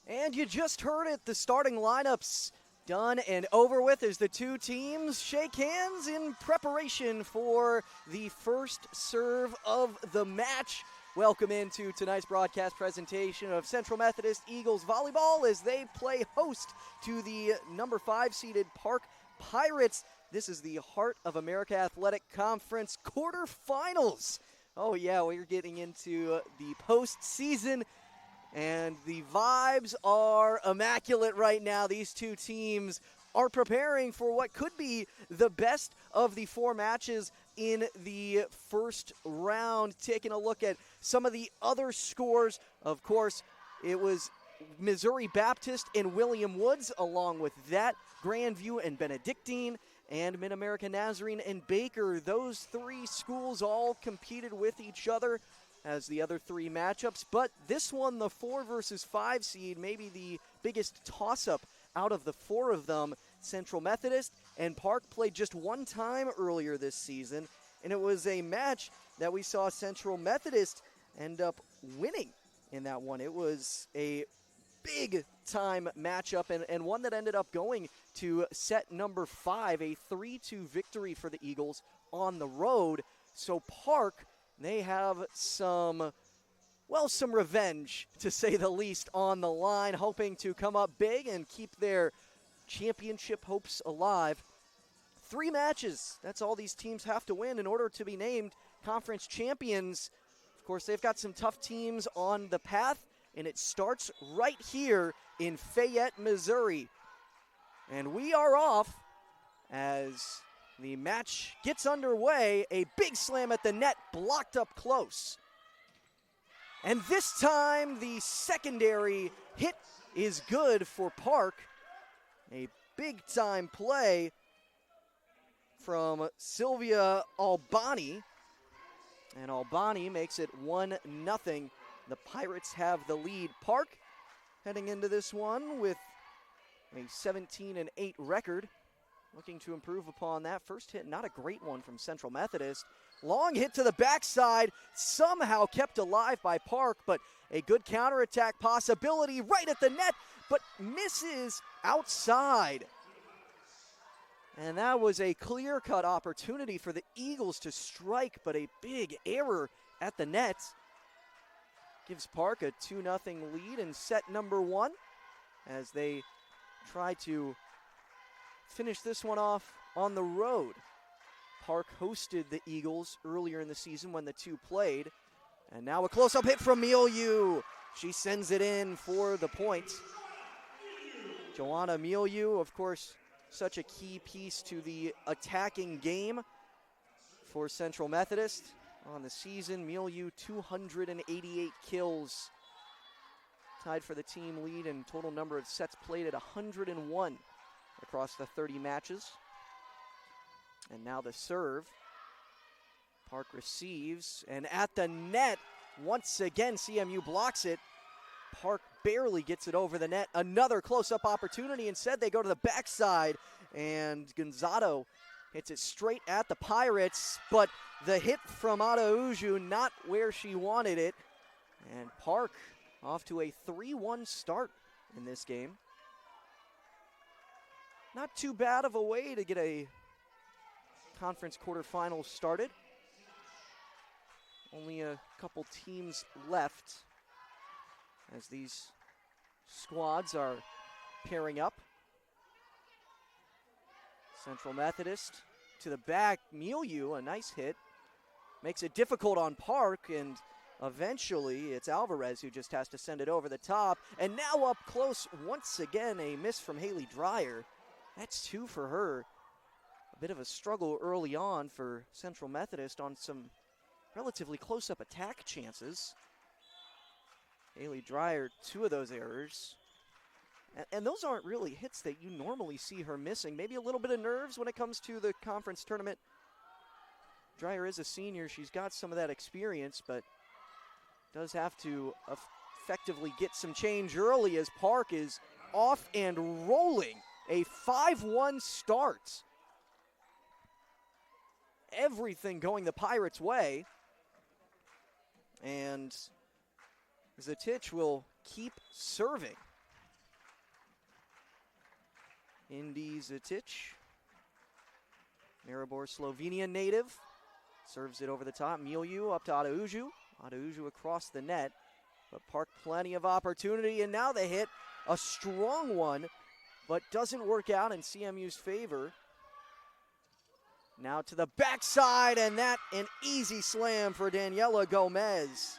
And you just heard it, the starting lineups done and over with as the two teams shake hands in preparation for the first serve of the match. Welcome into tonight's broadcast presentation of Central Methodist Eagles Volleyball as they play host to the number 5 seeded Park Pirates. This is the Heart of America Athletic Conference quarterfinals. Oh yeah, we're getting into the postseason. And the vibes are immaculate right now. These two teams are preparing for what could be the best of the 4 matches in the first round. Taking a look at some of the other scores, of course, it was Missouri Baptist and William Woods, along with that, Grandview and Benedictine, and Mid-America Nazarene and Baker. Those 3 schools all competed with each other as the other 3 matchups, but this one, the 4 versus 5 seed, maybe the biggest toss-up out of the 4 of them. Central Methodist and Park played just one time earlier this season, and it was a match that we saw Central Methodist end up winning in that one. It was a big-time matchup and one that ended up going to set number 5, a 3-2 victory for the Eagles on the road. So Park, they have some revenge, to say the least, on the line, hoping to come up big and keep their championship hopes alive. 3 matches, that's all these teams have to win in order to be named conference champions. Of course, they've got some tough teams on the path, and it starts right here in Fayette, Missouri. And we are off as the match gets underway. A big slam at the net, blocked up close. And this time, the secondary hit is good for Park. A big-time play from Sylvia Albani. And Albani makes it 1-0. The Pirates have the lead. Park heading into this one with a 17-8 record. Looking to improve upon that. First hit, not a great one from Central Methodist. Long hit to the backside, somehow kept alive by Park, but a good counterattack possibility right at the net, but misses outside. And that was a clear-cut opportunity for the Eagles to strike, but a big error at the net. Gives Park a 2-0 lead in set number 1 as they try to finish this one off on the road. Park hosted the Eagles earlier in the season when the two played. And now a close-up hit from Milieu. She sends it in for the point. Joanna Milieu, of course, such a key piece to the attacking game for Central Methodist on the season. Milieu, 288 kills. Tied for the team lead in total number of sets played at 101. Across the 30 matches. And now the serve. Park receives, and at the net, once again, CMU blocks it. Park barely gets it over the net. Another close-up opportunity. Instead, they go to the backside, and Gonzato hits it straight at the Pirates, but the hit from Araujo not where she wanted it. And Park off to a 3-1 start in this game. Not too bad of a way to get a conference quarterfinals started. Only a couple teams left as these squads are pairing up. Central Methodist to the back. Milieu, a nice hit. Makes it difficult on Park, and eventually it's Alvarez who just has to send it over the top. And now up close, once again, a miss from Haley Dreyer. That's 2 for her. A bit of a struggle early on for Central Methodist on some relatively close-up attack chances. Haley Dreyer, 2 of those errors. And those aren't really hits that you normally see her missing. Maybe a little bit of nerves when it comes to the conference tournament. Dreyer is a senior. She's got some of that experience, but does have to effectively get some change early as Park is off and rolling. A 5-1 start. Everything going the Pirates' way. And Zatich will keep serving. Indi Zetic, Maribor Slovenian native, serves it over the top. Miliu up to Adauju. Adauju across the net, but Park plenty of opportunity, and now they hit a strong one, but doesn't work out in CMU's favor. Now to the backside, and that an easy slam for Daniela Gomez.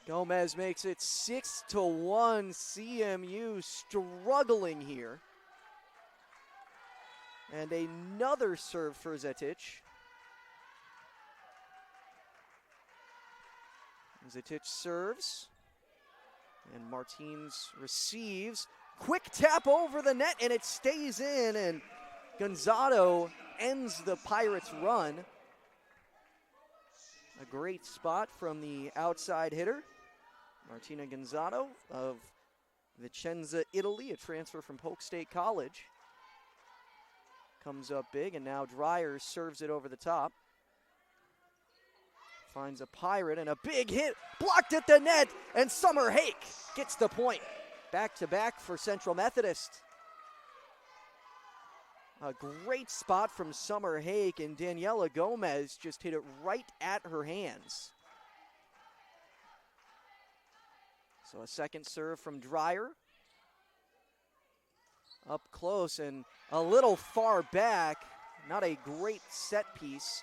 Gomez makes it 6-1. CMU struggling here. And another serve for Zetic. Zetic serves. And Martins receives. Quick tap over the net, and it stays in. And Gonzalo ends the Pirates' run. A great spot from the outside hitter. Martina Gonzalo of Vicenza, Italy, a transfer from Polk State College. Comes up big, and now Dreyer serves it over the top. Finds a Pirate, and a big hit, blocked at the net, and Summer Hake gets the point. Back-to-back for Central Methodist. A great spot from Summer Hake, and Daniela Gomez just hit it right at her hands. So a second serve from Dreyer. Up close and a little far back. Not a great set piece.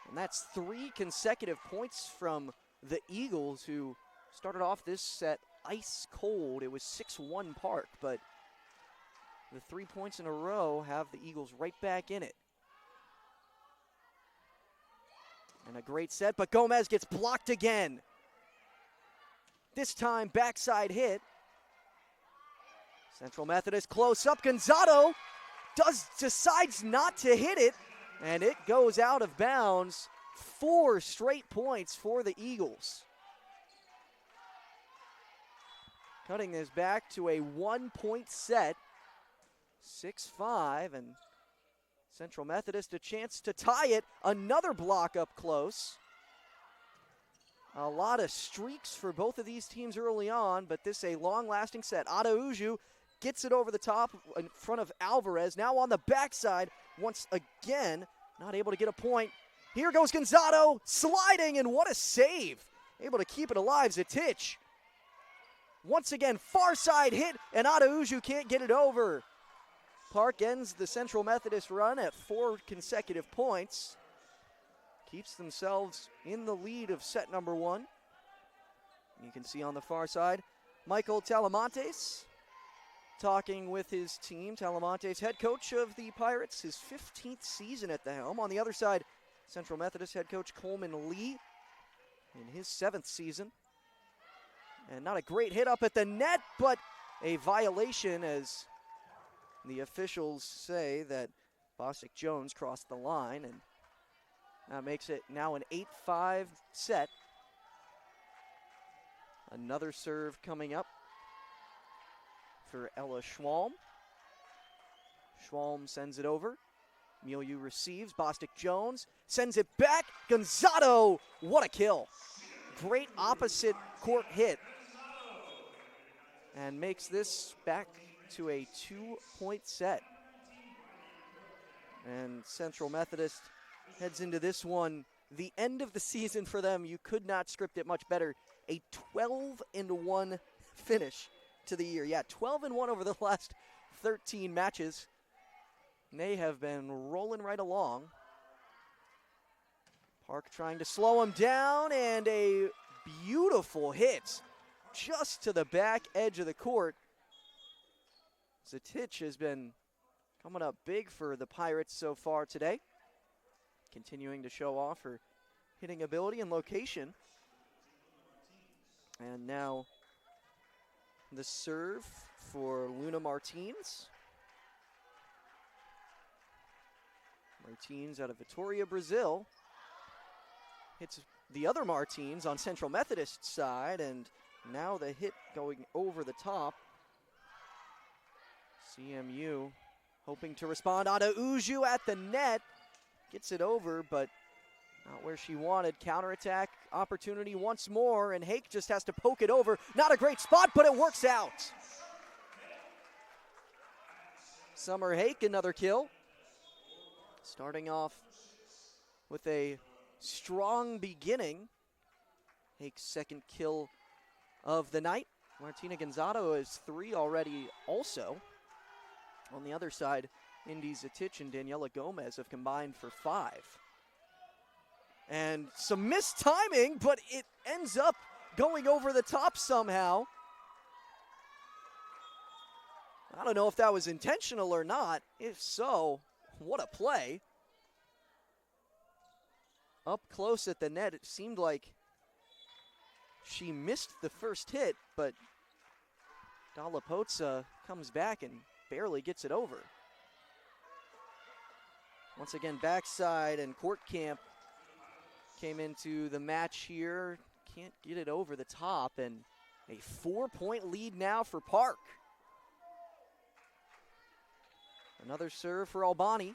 And that's 3 consecutive points from the Eagles, who started off this set ice cold. It was 6-1 Park, but the 3 points in a row have the Eagles right back in it. And a great set, but Gomez gets blocked again. This time, backside hit. Central Methodist close up. Gonzalo decides not to hit it, and it goes out of bounds. 4 straight points for the Eagles. Cutting this back to a 1-point set. 6-5, and Central Methodist a chance to tie it. Another block up close. A lot of streaks for both of these teams early on, but this a long-lasting set. Adauju gets it over the top in front of Alvarez. Now on the backside, once again, not able to get a point. Here goes Gonzalo, sliding, and what a save. Able to keep it alive, Zetic. Once again, far side hit, and Adauju can't get it over. Park ends the Central Methodist run at 4 consecutive points. Keeps themselves in the lead of set number 1. You can see on the far side, Michael Talamantes talking with his team. Talamantes, head coach of the Pirates, his 15th season at the helm. On the other side, Central Methodist head coach Coleman Lee in his 7th season. And not a great hit up at the net, but a violation, as the officials say that Bostic Jones crossed the line, and that makes it now an 8-5 set. Another serve coming up for Ella Schwalm. Schwalm sends it over. Miliu receives. Bostic Jones sends it back. Gonzalo, what a kill. Great opposite court hit. And makes this back to a 2-point set. And Central Methodist heads into this one. The end of the season for them, you could not script it much better. A 12-1 finish to the year. Yeah, 12-1 over the last 13 matches. They have been rolling right along. Park trying to slow him down, and a beautiful hit just to the back edge of the court. Zetic has been coming up big for the Pirates so far today. Continuing to show off her hitting ability and location. And now the serve for Luna Martins. Martins out of Vitória, Brazil. Hits the other Martins on Central Methodist side, and now the hit going over the top. CMU hoping to respond. Adauju at the net. Gets it over, but not where she wanted. Counterattack opportunity once more, and Hake just has to poke it over. Not a great spot, but it works out. Summer Hake, another kill. Starting off with a strong beginning. Hake's second kill of the night. Martina Gonzato has 3 already also. On the other side, Indy Zatich and Daniela Gomez have combined for 5. And some missed timing, but it ends up going over the top somehow. I don't know if that was intentional or not. If so, what a play. Up close at the net, it seemed like she missed the first hit, but Dallapotsa comes back and barely gets it over. Once again, backside, and Courtcamp came into the match here. Can't get it over the top, and a 4-point lead now for Park. Another serve for Albani.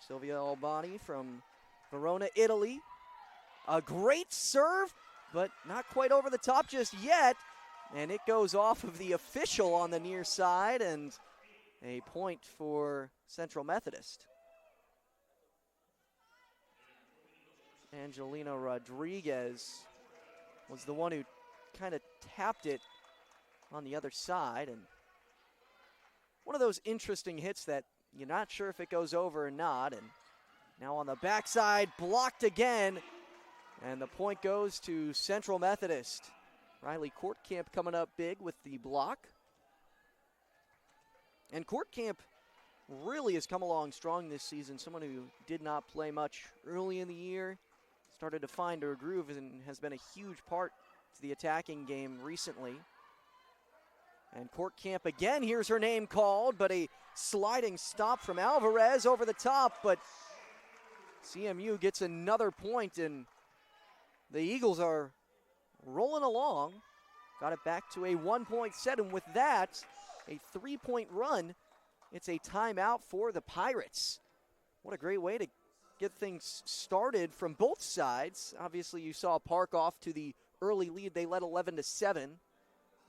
Silvia Albani from Verona, Italy. A great serve, but not quite over the top just yet. And it goes off of the official on the near side, and a point for Central Methodist. Angelina Rodriguez was the one who kind of tapped it on the other side, and one of those interesting hits that you're not sure if it goes over or not. And now on the backside, blocked again, and the point goes to Central Methodist. Riley Courtcamp coming up big with the block. And Courtcamp really has come along strong this season. Someone who did not play much early in the year, started to find her groove and has been a huge part to the attacking game recently. And Courtcamp again, here's her name called, but a sliding stop from Alvarez over the top, but CMU gets another point, and the Eagles are rolling along. Got it back to a 1-point set, and with that, a 3-point run. It's a timeout for the Pirates. What a great way to get things started from both sides. Obviously, you saw Park off to the early lead. They led 11-7.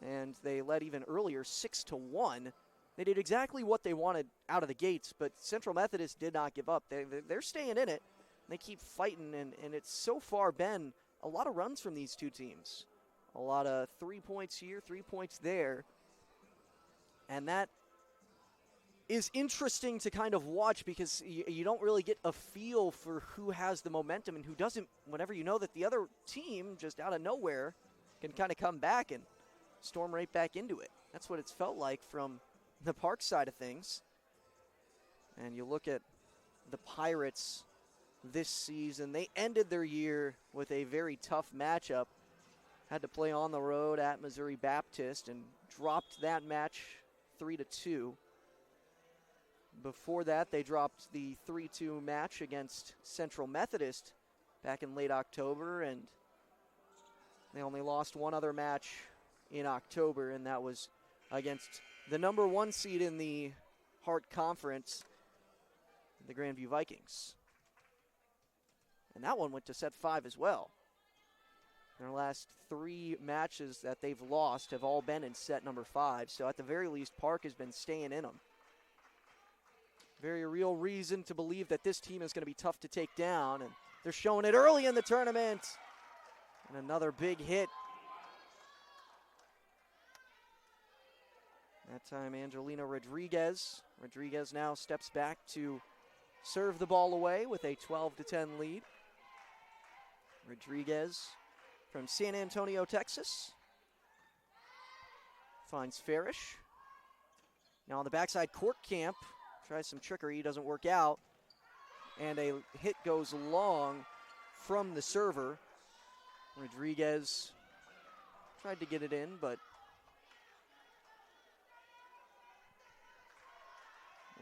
And they led even earlier, 6-1. They did exactly what they wanted out of the gates, but Central Methodist did not give up. They're staying in it. They keep fighting, and it's so far been a lot of runs from these two teams. A lot of 3 points here, 3 points there. And that is interesting to kind of watch, because you don't really get a feel for who has the momentum and who doesn't, whenever you know that the other team, just out of nowhere, can kind of come back and storm right back into it. That's what it's felt like from the Park side of things. And you look at the Pirates this season, they ended their year with a very tough matchup. Had to play on the road at Missouri Baptist and dropped that match 3-2. Before that, they dropped the 3-2 match against Central Methodist back in late October, and they only lost one other match in October, and that was against the number 1 seed in the Hart Conference, the Grandview Vikings. And that one went to set 5 as well. Their last 3 matches that they've lost have all been in set number 5, so at the very least, Park has been staying in them. Very real reason to believe that this team is going to be tough to take down, and they're showing it early in the tournament. And another big hit. That time, Angelina Rodriguez. Rodriguez now steps back to serve the ball away with a 12-10 lead. Rodriguez from San Antonio, Texas. Finds Farish. Now on the backside, Courtcamp tries some trickery, doesn't work out. And a hit goes long from the server. Rodriguez tried to get it in, but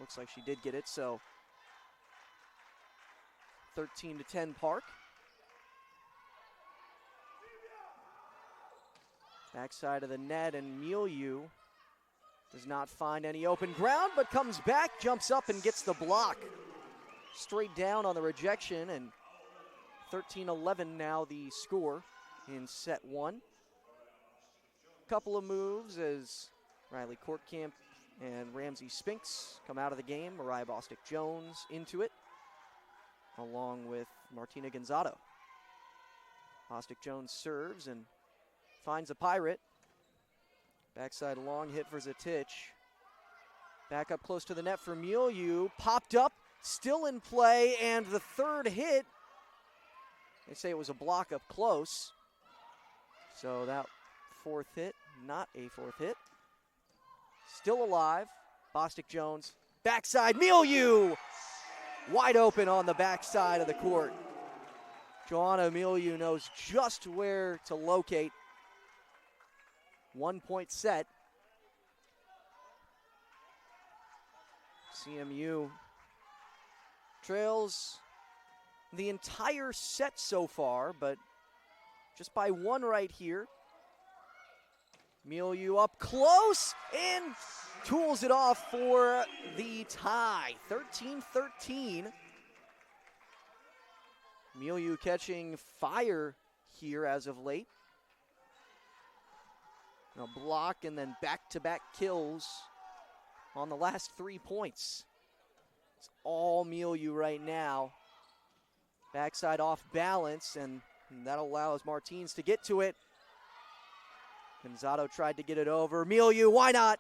looks like she did get it, so 13-10 Park. Backside of the net, and Milieu does not find any open ground, but comes back, jumps up, and gets the block. Straight down on the rejection, and 13-11 now the score in set 1. Couple of moves as Riley Courtcamp and Ramsey Spinks come out of the game. Mariah Bostic-Jones into it, along with Martina Gonzato. Bostic-Jones serves and finds a Pirate. Backside long hit for Zatich. Back up close to the net for Milieu. Popped up, still in play, and the third hit. They say it was a block up close. So that fourth hit, not a fourth hit. Still alive. Bostic-Jones. Backside, Milieu! Wide open on the backside of the court. Joanna Milieu knows just where to locate. 1 point set. CMU trails the entire set so far, but just by one right here. Milieu up close and tools it off for the tie. 13-13. Milieu catching fire here as of late. A block and then back-to-back kills on the last 3 points. It's all Milieu right now. Backside off balance, and that allows Martins to get to it. Gonzato tried to get it over. Milieu, why not?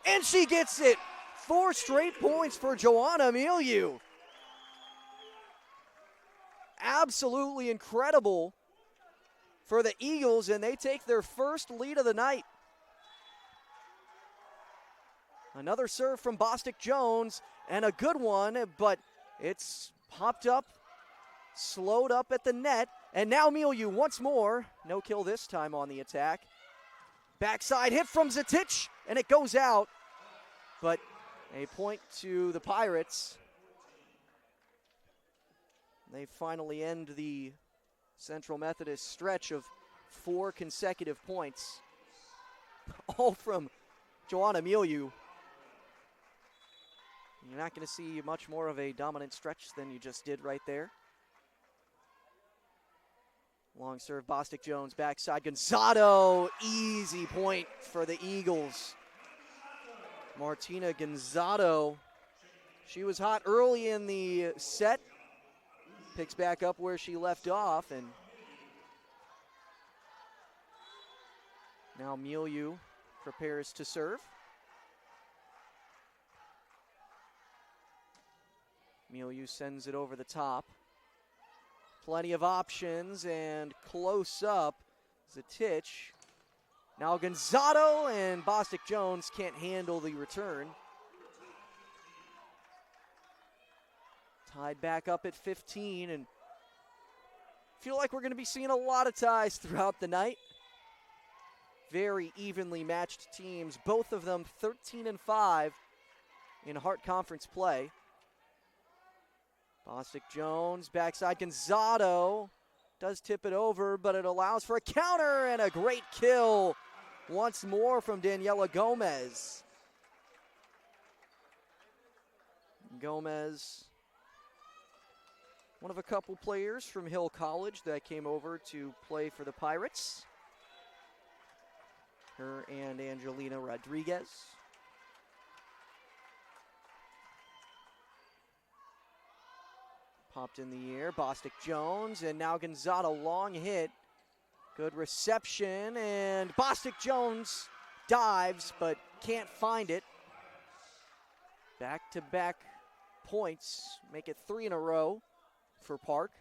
And she gets it. 4 straight points for Joanna Milieu. Absolutely incredible for the Eagles, and they take their first lead of the night. Another serve from Bostic-Jones, and a good one, but it's popped up, slowed up at the net, and now Milieu once more. No kill this time on the attack. Backside hit from Zatich, and it goes out, but a point to the Pirates. They finally end the Central Methodist stretch of 4 consecutive points, all from Joanna Milieu. You're not going to see much more of a dominant stretch than you just did right there. Long serve, Bostic-Jones, backside, Gonzato, easy point for the Eagles. Martina Gonzato, she was hot early in the set, picks back up where she left off, and now Milieu prepares to serve. Milieu sends it over the top. Plenty of options and close up. Zatich. Now Gonzato, and Bostic-Jones can't handle the return. Tied back up at 15, and feel like we're going to be seeing a lot of ties throughout the night. Very evenly matched teams, both of them 13-5 in Hart Conference play. Bostic-Jones, backside Gonzato, does tip it over, but it allows for a counter and a great kill once more from Daniela Gomez. Gomez, one of a couple players from Hill College that came over to play for the Pirates. Her and Angelina Rodriguez. Popped in the air, Bostic-Jones, and now Gonzato, long hit. Good reception, and Bostic-Jones dives, but can't find it. Back-to-back points, make it 3 in a row for Park.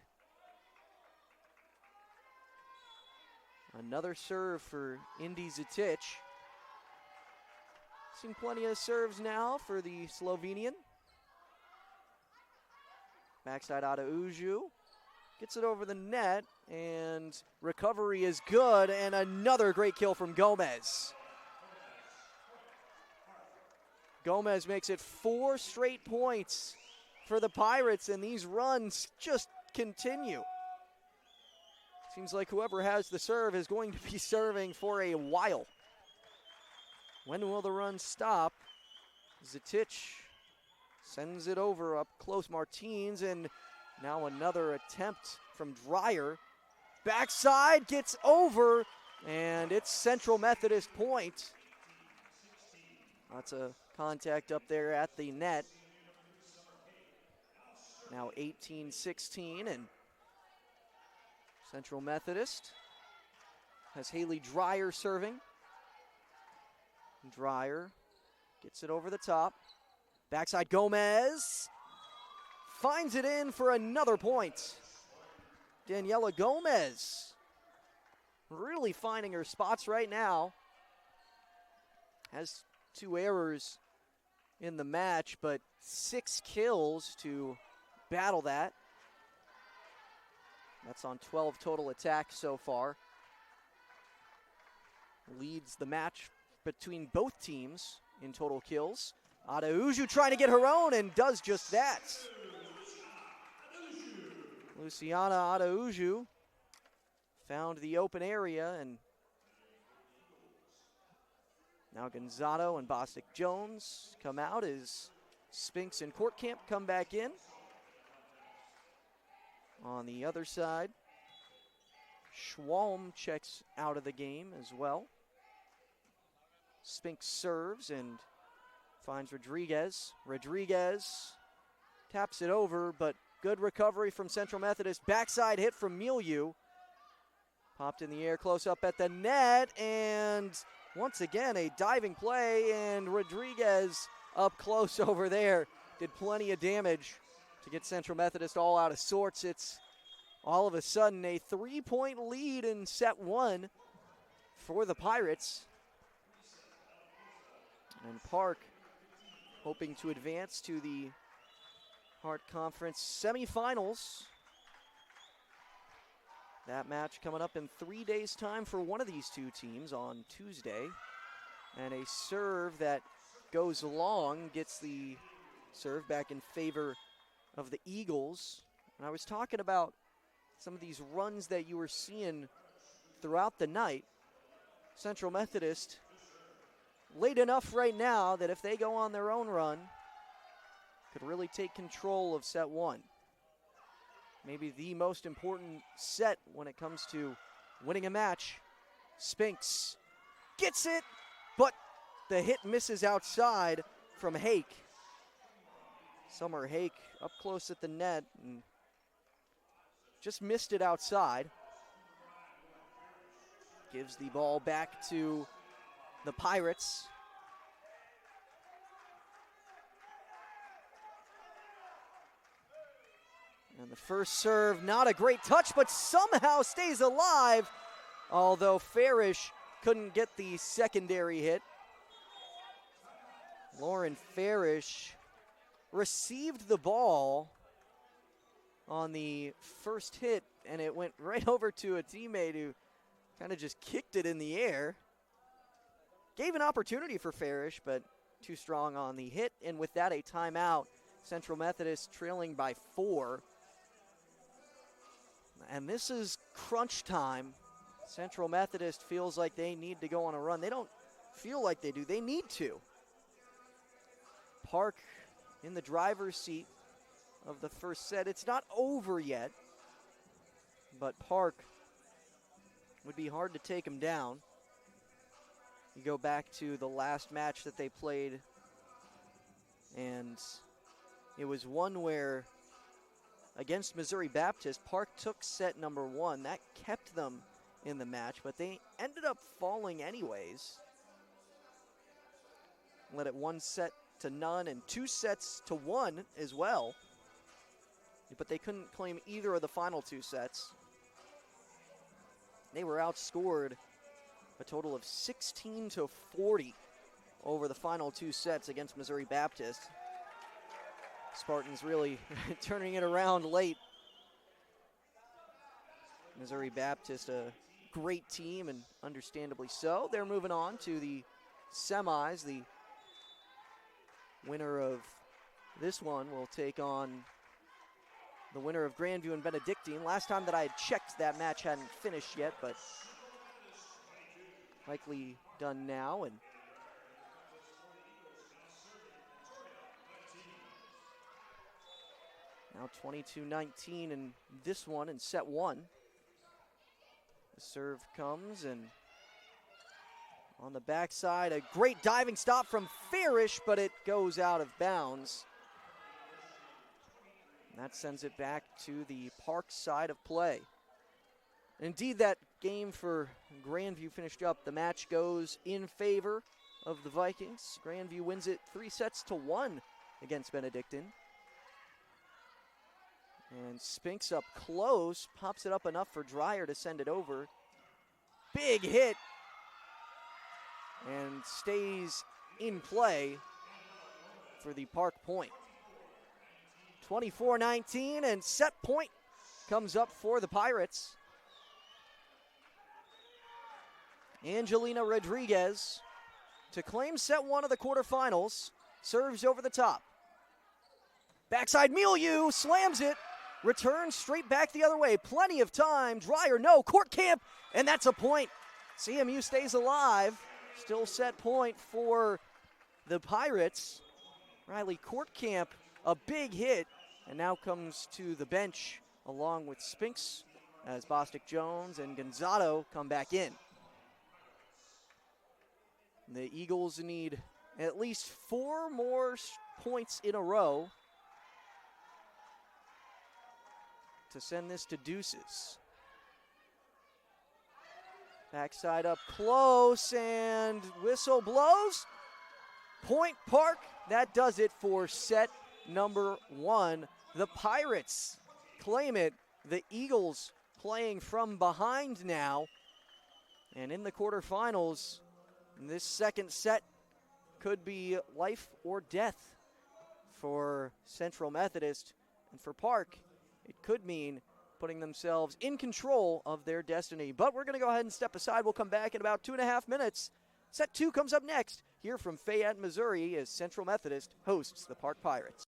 Another serve for Indy Zatich. Seen plenty of serves now for the Slovenian. Backside out of Uju. Gets it over the net, and recovery is good, and another great kill from Gomez. Gomez makes it 4 straight points for the Pirates, and these runs just continue. Seems like whoever has the serve is going to be serving for a while. When will the run stop? Zatich sends it over up close, Martins, and now another attempt from Dreyer. Backside gets over, and it's Central Methodist point. That's a contact up there at the net. Now 18-16, and Central Methodist has Haley Dreyer serving. Dreyer gets it over the top. Backside Gomez finds it in for another point. Daniela Gomez really finding her spots right now. Has 2 errors in the match, but 6 kills to battle that. That's on 12 total attacks so far. Leads the match between both teams in total kills. Adauju trying to get her own and does just that. Luciana Adauju found the open area, and now Gonzato and Bostic Jones come out as Spinks and Courtcamp come back in. On the other side, Schwalm checks out of the game as well. Spinks serves and finds Rodriguez. Rodriguez taps it over, but good recovery from Central Methodist. Backside hit from Milieu. Popped in the air close up at the net, and once again a diving play, and Rodriguez up close over there did plenty of damage to get Central Methodist all out of sorts. It's all of a sudden a 3-point lead in set 1 for the Pirates. And Park hoping to advance to the Hart Conference semifinals. That match coming up in 3 days' time for one of these two teams on Tuesday. And a serve that goes long gets the serve back in favor of the Eagles. And I was talking about some of these runs that you were seeing throughout the night. Central Methodist late enough right now that if they go on their own run, could really take control of set 1. Maybe the most important set when it comes to winning a match. Spinks gets it, but the hit misses outside from Hake. Summer Hake up close at the net and just missed it outside. Gives the ball back to the Pirates. And the first serve, not a great touch, but somehow stays alive, although Farish couldn't get the secondary hit. Lauren Farish received the ball on the first hit, and it went right over to a teammate who kind of just kicked it in the air. Gave an opportunity for Farish, but too strong on the hit. And with that, a timeout. Central Methodist trailing by 4. And this is crunch time. Central Methodist feels like they need to go on a run. They don't feel like they do. They need to. Park in the driver's seat of the first set. It's not over yet, but Park would be hard to take him down. You go back to the last match that they played, and it was one where against Missouri Baptist, Park took set number 1. That kept them in the match, but they ended up falling anyways. Led it 1-0 and 2-1 as well. But they couldn't claim either of the final 2 sets. They were outscored a total of 16-40 over the final 2 sets against Missouri Baptist. Spartans really turning it around late. Missouri Baptist, a great team, and understandably so. They're moving on to the semis. The winner of this one will take on the winner of Grandview and Benedictine. Last time that I had checked, that match hadn't finished yet, but likely done now. And now 22-19 in this one in set 1. The serve comes, and On the backside, a great diving stop from Farish, but it goes out of bounds. And that sends it back to the Park side of play. Indeed, that game for Grandview finished up. The match goes in favor of the Vikings. Grandview wins it 3-1 against Benedictine. And Spinks up close, pops it up enough for Dreyer to send it over. Big hit. And stays in play for the Park point. 24-19, and set point comes up for the Pirates. Angelina Rodriguez to claim set one of the quarterfinals. Serves over the top. Backside Milieu slams it. Returns straight back the other way. Plenty of time. Dreyer, no. Courtcamp, and that's a point. CMU stays alive. Still set point for the Pirates. Riley Courtcamp, a big hit, and now comes to the bench along with Spinks as Bostic Jones and Gonzato come back in. The Eagles need at least 4 more points in a row to send this to deuces. Backside up close, and whistle blows. Point Park, that does it for set number 1. The Pirates claim it. The Eagles playing from behind now. And in the quarterfinals, this second set could be life or death for Central Methodist. And for Park, it could mean putting themselves in control of their destiny. But we're going to go ahead and step aside. We'll come back in about 2.5 minutes. Set 2 comes up next here from Fayette, Missouri, as Central Methodist hosts the Park Pirates.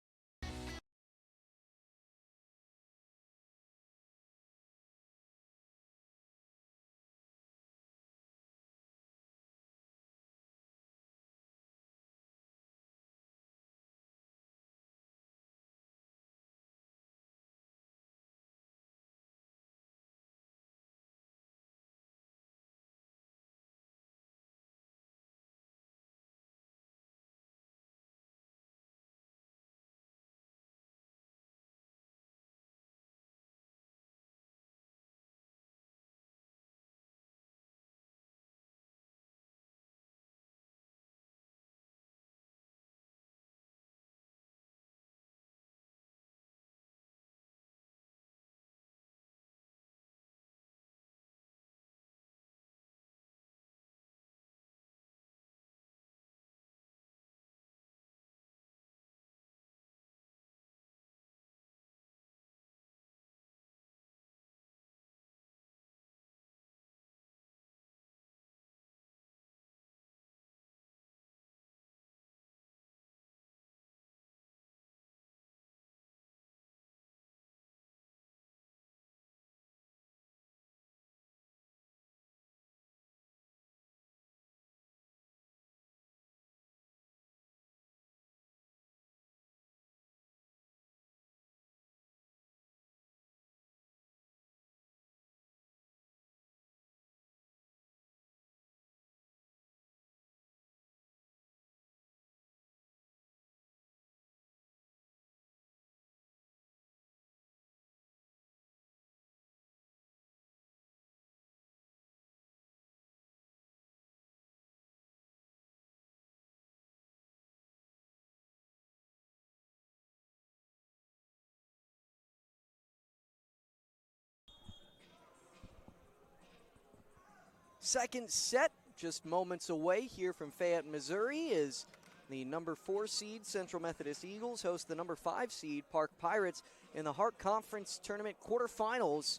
Second set, just moments away here from Fayette, Missouri, is the number 4 seed Central Methodist Eagles host the number 5 seed Park Pirates in the Hart Conference Tournament quarterfinals.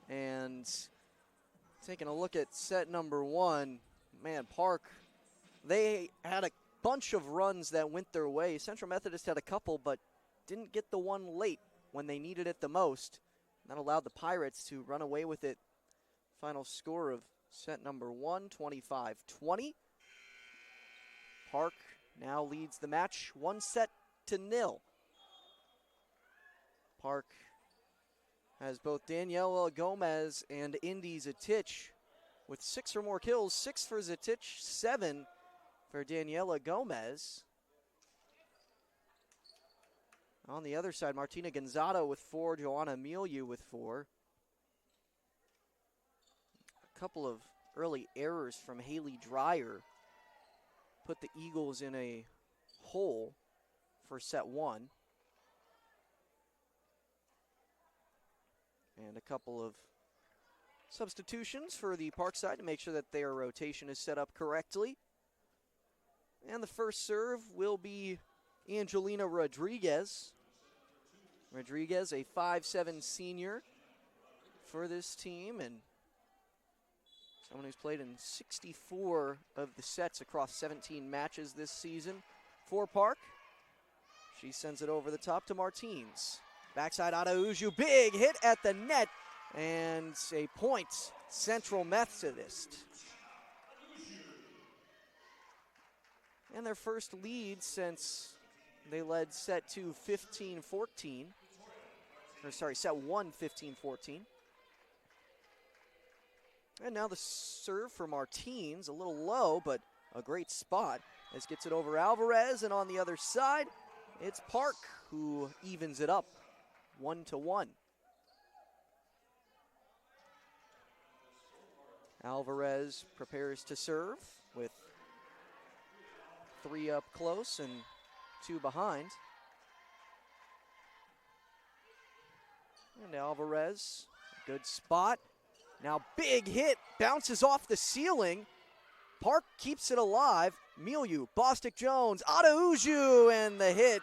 And taking a look at set number 1, man, Park, they had a bunch of runs that went their way. Central Methodist had a couple, but didn't get the one late when they needed it the most. That allowed the Pirates to run away with it. Final score of set number 1, 25-20. Park now leads the match 1-0. Park has both Daniela Gomez and Indy Zatich with 6 or more kills, 6 for Zetich, 7 for Daniela Gomez. On the other side, Martina Gonzato with 4, Joanna Milieu with 4. A couple of early errors from Haley Dreyer put the Eagles in a hole for set 1. And a couple of substitutions for the Park side to make sure that their rotation is set up correctly. And the first serve will be Angelina Rodriguez. Rodriguez, a 5'7" senior for this team, and someone who's played in 64 of the sets across 17 matches this season for Park. She sends it over the top to Martins. Backside Araujo, big hit at the net, and a point, Central Methodist. And their first lead since they led set 2 15-14. Or sorry, set 1 15-14. And now the serve for Martins, a little low, but a great spot. As gets it over Alvarez, and on the other side, it's Park who evens it up 1-1. Alvarez prepares to serve with 3 up close and 2 behind. And Alvarez, good spot. Now big hit, bounces off the ceiling. Park keeps it alive. Milieu, Bostic Jones, Araujo, and the hit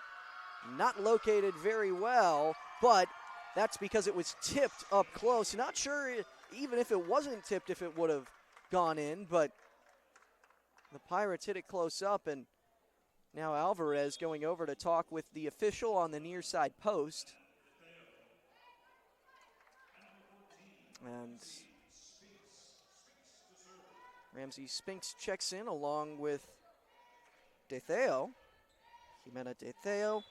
not located very well, but that's because it was tipped up close. Not sure even if it wasn't tipped if it would have gone in, but the Pirates hit it close up, and now Alvarez going over to talk with the official on the near side post. And Ramsey Spinks checks in along with DeTheo. Jimena DeTheo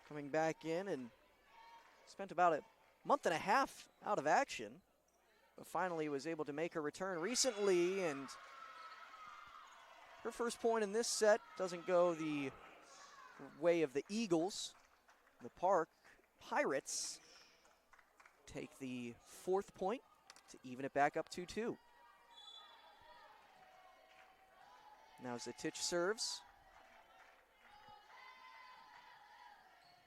coming back in and spent about a month and a half out of action, but finally was able to make her return recently, and her first point in this set doesn't go the way of the Eagles. The Park Pirates take the 4th point to even it back up 2-2. Now Zetich serves.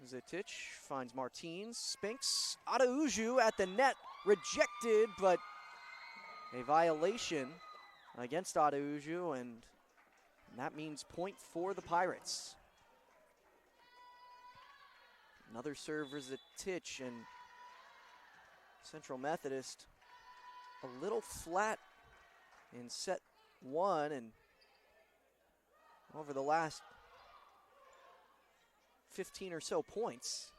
Zetich finds Martins, Spinks, Araujo at the net, rejected, but a violation against Araujo, and that means point for the Pirates. Another serve for Zetich, and Central Methodist a little flat in set 1, and over the last 15 or so points.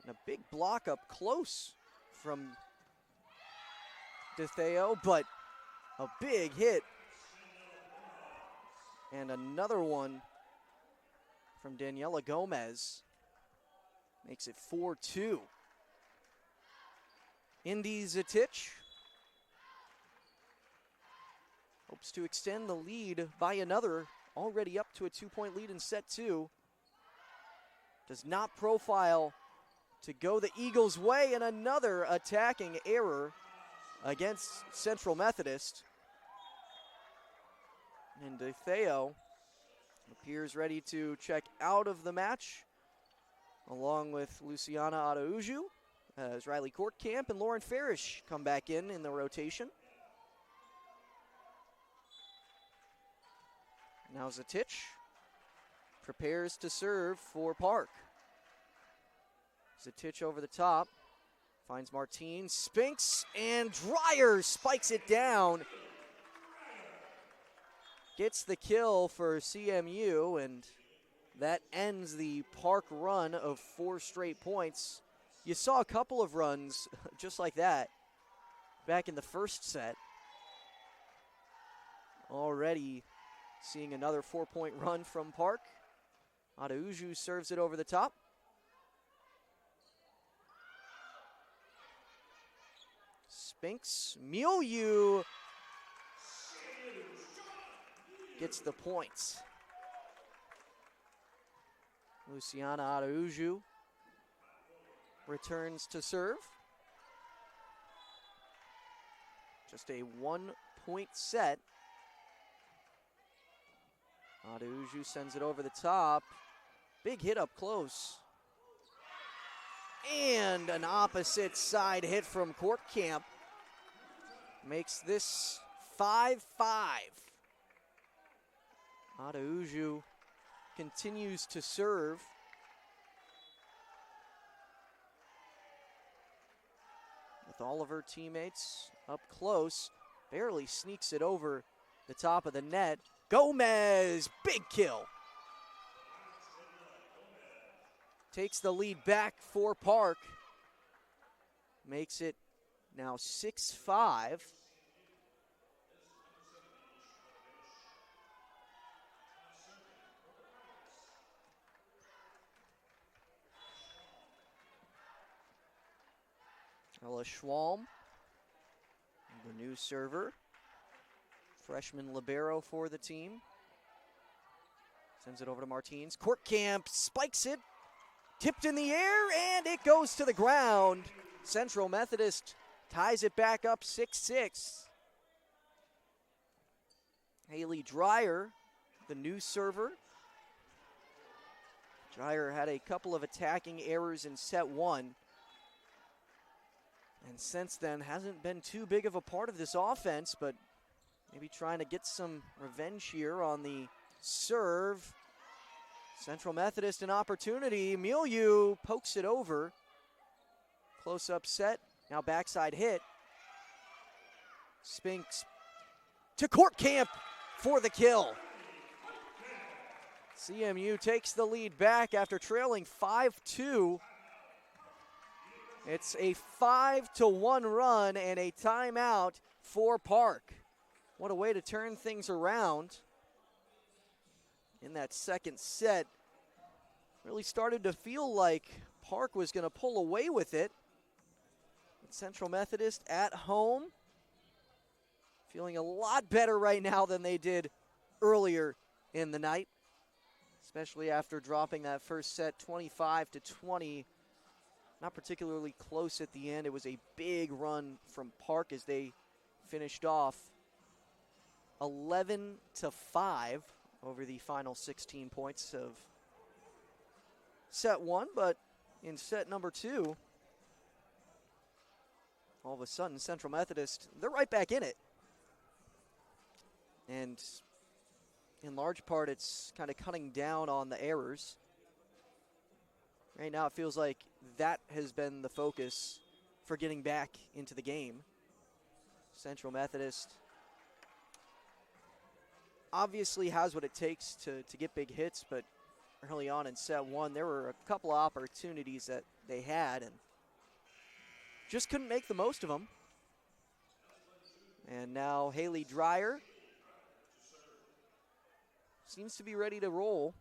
And a big block up close from DeTheo, but a big hit. And another one from Daniela Gomez makes it 4-2. Indy Zetich hopes to extend the lead by another, already up to a 2-point lead in set 2. Does not profile to go the Eagles' way, and another attacking error against Central Methodist. And DeTheo appears ready to check out of the match, along with Luciana Araujo, as Riley Courtcamp and Lauren Farish come back in the rotation. Now Zetich prepares to serve for Park. Zetich over the top, finds Martins, Spinks, and Dreyer spikes it down. Gets the kill for CMU, and that ends the Park run of 4 straight points. You saw a couple of runs just like that back in the first set. Already seeing another 4-point run from Park. Araujo serves it over the top. Spinks. Milieu gets the points. Luciana Araujo returns to serve. Just a 1-point set. Araujo sends it over the top. Big hit up close. And an opposite side hit from Courtcamp. Makes this 5-5. Araujo continues to serve. With all of her teammates up close. Barely sneaks it over the top of the net. Gomez, big kill. Takes the lead back for Park. Makes it now 6-5. Ella Schwalm, the new server. Freshman libero for the team. Sends it over to Martins. Courtcamp spikes it. Tipped in the air, and it goes to the ground. Central Methodist ties it back up 6-6. Haley Dreyer, the new server. Dreyer had a couple of attacking errors in set one. And since then, hasn't been too big of a part of this offense, but maybe trying to get some revenge here on the serve. Central Methodist an opportunity. Milieu pokes it over. Close-up set. Now backside hit. Spinks to Courtcamp for the kill. CMU takes the lead back after trailing 5-2. It's a 5-1 run and a timeout for Park. What a way to turn things around. In that second set, really started to feel like Park was going to pull away with it. But Central Methodist at home, feeling a lot better right now than they did earlier in the night, especially after dropping that first set 25-20. Not particularly close at the end. It was a big run from Park as they finished off 11-5 over the final 16 points of set one. But in set number two, all of a sudden Central Methodist, they're right back in it. And in large part, it's kind of cutting down on the errors. Right now, it feels like that has been the focus for getting back into the game. Central Methodist obviously has what it takes to get big hits, but early on in set one, there were a couple of opportunities that they had and just couldn't make the most of them. And now Haley Dreyer seems to be ready to roll.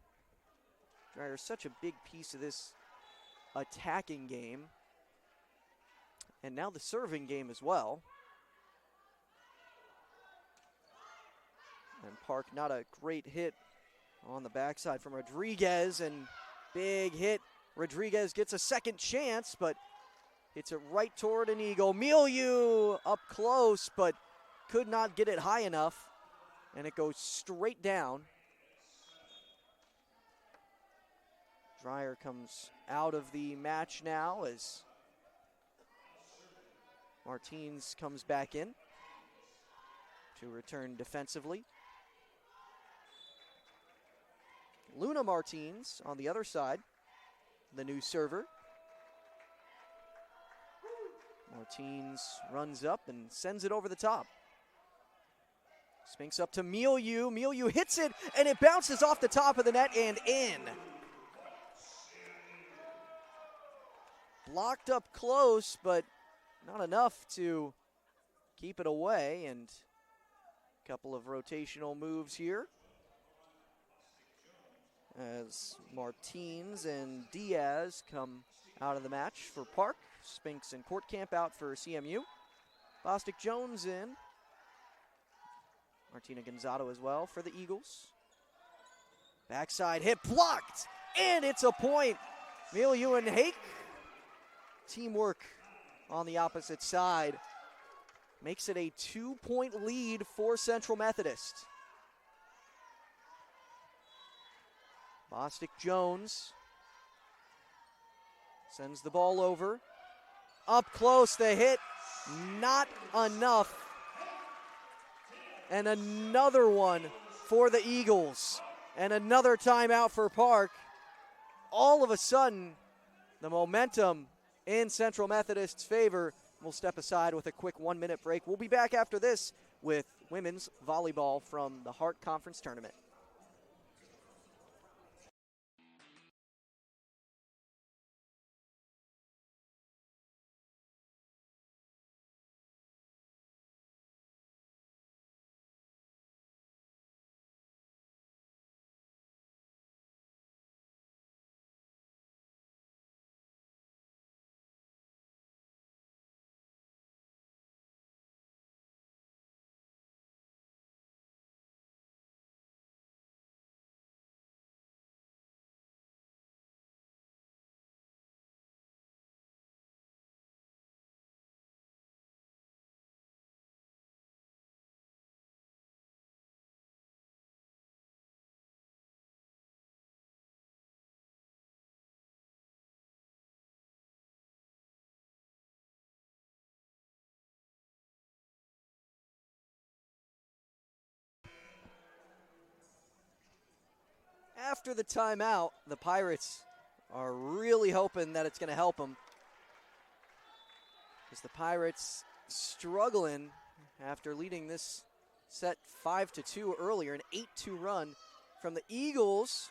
Dreyer is such a big piece of this attacking game, and now the serving game as well. And Park, not a great hit on the backside from Rodriguez, and big hit. Rodriguez gets a second chance, but hits it right toward an eagle. Milieu up close, but could not get it high enough, and it goes straight down. Dreyer comes out of the match now as Martins comes back in to return defensively. Luna Martins on the other side, the new server. Martins runs up and sends it over the top. Spinks up to Milieu. Milieu hits it, and it bounces off the top of the net and in. Blocked up close, but not enough to keep it away. And a couple of rotational moves here as Martins and Diaz come out of the match for Park. Spinks and Courtcamp out for CMU. Bostic Jones in. Martina Gonzato as well for the Eagles. Backside hit blocked, and it's a point. Milieu and Hake. Teamwork on the opposite side. Makes it a 2-point lead for Central Methodist. Bostic Jones sends the ball over. Up close, the hit, not enough. And another one for the Eagles. And another timeout for Park. All of a sudden, the momentum in Central Methodist's favor. We'll step aside with a quick 1-minute break. We'll be back after this with women's volleyball from the Hart Conference Tournament. After the timeout, the Pirates are really hoping that it's going to help them. Because the Pirates struggling after leading this set 5-2 earlier, an 8-2 run from the Eagles.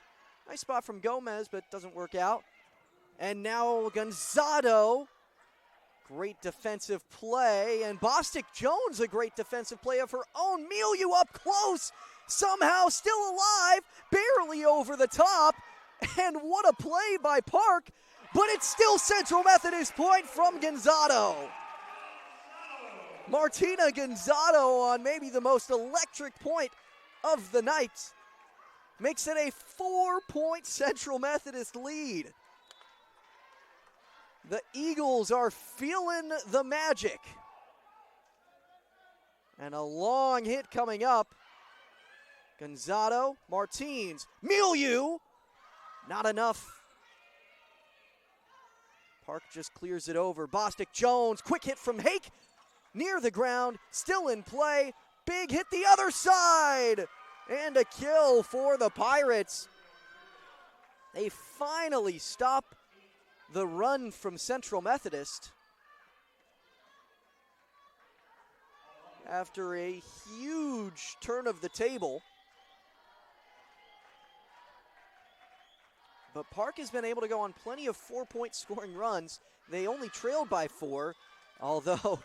Nice spot from Gomez, but doesn't work out. And now Gonzato, great defensive play. And Bostic Jones, a great defensive play of her own. Milieu up close, somehow still alive, barely over the top. And what a play by Park, but it's still Central Methodist point from Gonzato. Martina Gonzato on maybe the most electric point of the night makes it a 4-point Central Methodist lead. The Eagles are feeling the magic. And a long hit coming up. Gonzato, Martins, Milieu, not enough. Park just clears it over. Bostic Jones, quick hit from Hake, near the ground, still in play. Big hit the other side, and a kill for the Pirates. They finally stop the run from Central Methodist after a huge turn of the table. But Park has been able to go on plenty of 4-point scoring runs. They only trailed by 4, although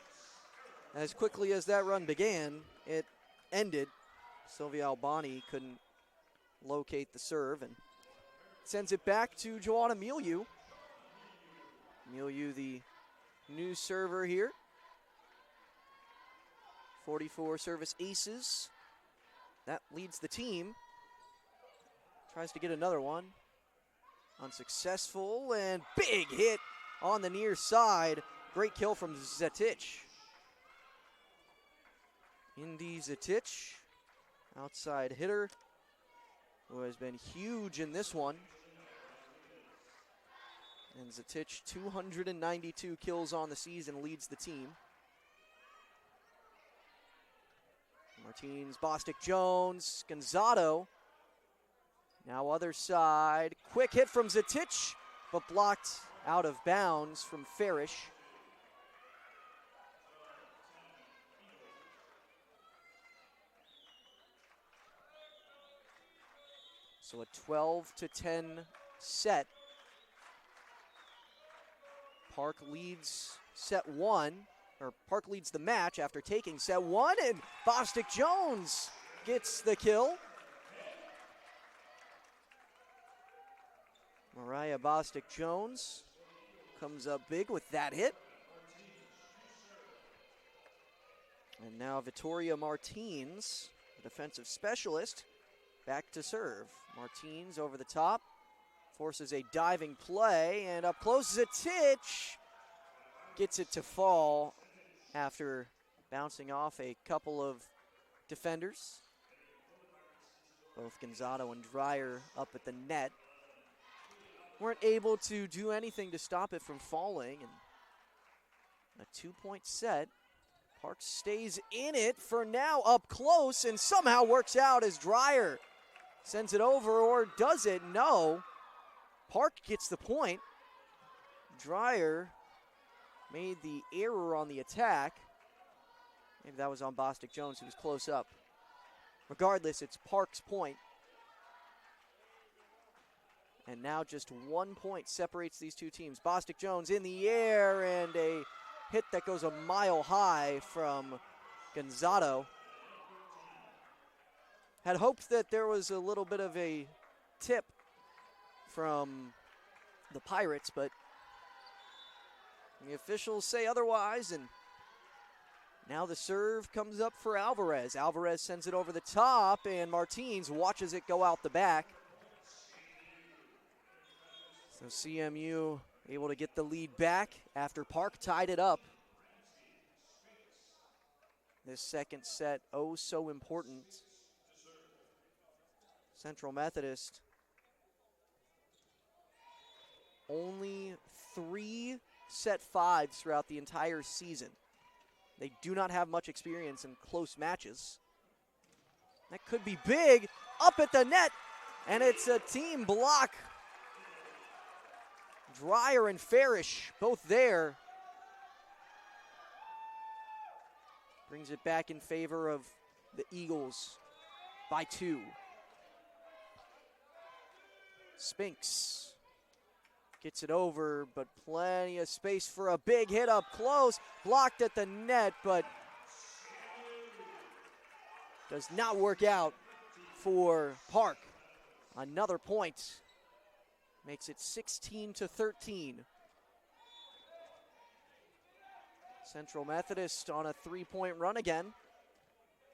as quickly as that run began, it ended. Sylvia Albani couldn't locate the serve and sends it back to Joanna Milieu. Milieu, the new server here. 44 service aces. That leads the team. Tries to get another one. Unsuccessful, and big hit on the near side. Great kill from Zetic. Indy Zetic, outside hitter, who has been huge in this one. And Zetic, 292 kills on the season, leads the team. Martins, Bostic Jones, Gonzato. Now other side, quick hit from Zetic, but blocked out of bounds from Farish. So a 12-10 set. Park leads set 1, or Park leads the match after taking set 1, and Bostic Jones gets the kill. Mariah Bostic Jones comes up big with that hit. And now Vittoria Martins, the defensive specialist, back to serve. Martins over the top, forces a diving play, and up close is Titch. Gets it to fall after bouncing off a couple of defenders. Both Gonzato and Dreyer up at the net. Weren't able to do anything to stop it from falling. And a 2-point set. Park stays in it for now, up close, and somehow works out as Dreyer sends it over, or does it? No. Park gets the point. Dreyer made the error on the attack. Maybe that was on Bostic Jones, who was close up. Regardless, it's Park's point. And now just 1 point separates these two teams. Bostic Jones in the air, and a hit that goes a mile high from Gonzato. Had hoped that there was a little bit of a tip from the Pirates, but the officials say otherwise, and now the serve comes up for Alvarez. Alvarez sends it over the top, and Martins watches it go out the back. So CMU able to get the lead back after Park tied it up. This second set, oh so important. Central Methodist only 3 set fives throughout the entire season. They do not have much experience in close matches. That could be big, up at the net, and it's a team block. Dreyer and Farish both there. Brings it back in favor of the Eagles by 2. Spinks gets it over, but plenty of space for a big hit up close. Blocked at the net, but does not work out for Park. Another point. Makes it 16-13. Central Methodist on a 3-point run again.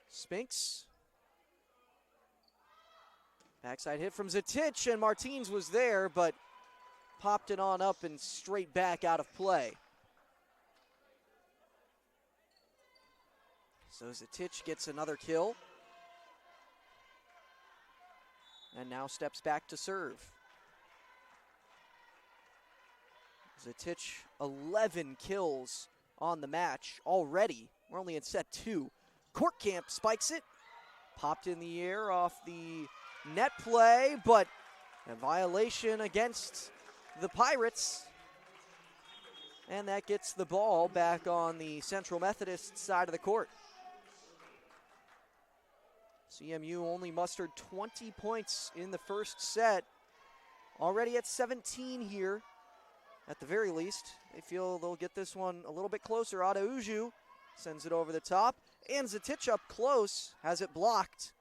Spinks. Backside hit from Zatich, and Martins was there, but popped it on up and straight back out of play. So Zatich gets another kill. And now steps back to serve. Zatich, 11 kills on the match already. We're only in set 2. Courtcamp spikes it. Popped in the air off the net play, but a violation against the Pirates. And that gets the ball back on the Central Methodist side of the court. CMU only mustered 20 points in the first set. Already at 17 here. At the very least, they feel they'll get this one a little bit closer. Adauju sends it over the top. And Zatich up close, has it blocked.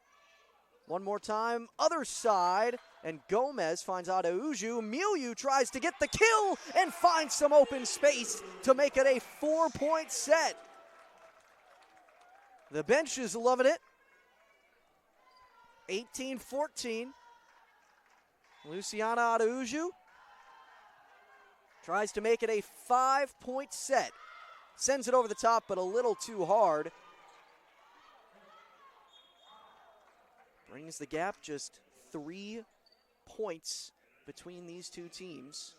One more time, other side, and Gomez finds Adauju. Milieu tries to get the kill and finds some open space to make it a 4-point set. The bench is loving it. 18-14. Luciana Adauju tries to make it a 5-point set. Sends it over the top, but a little too hard. Brings the gap just 3 points between these two teams.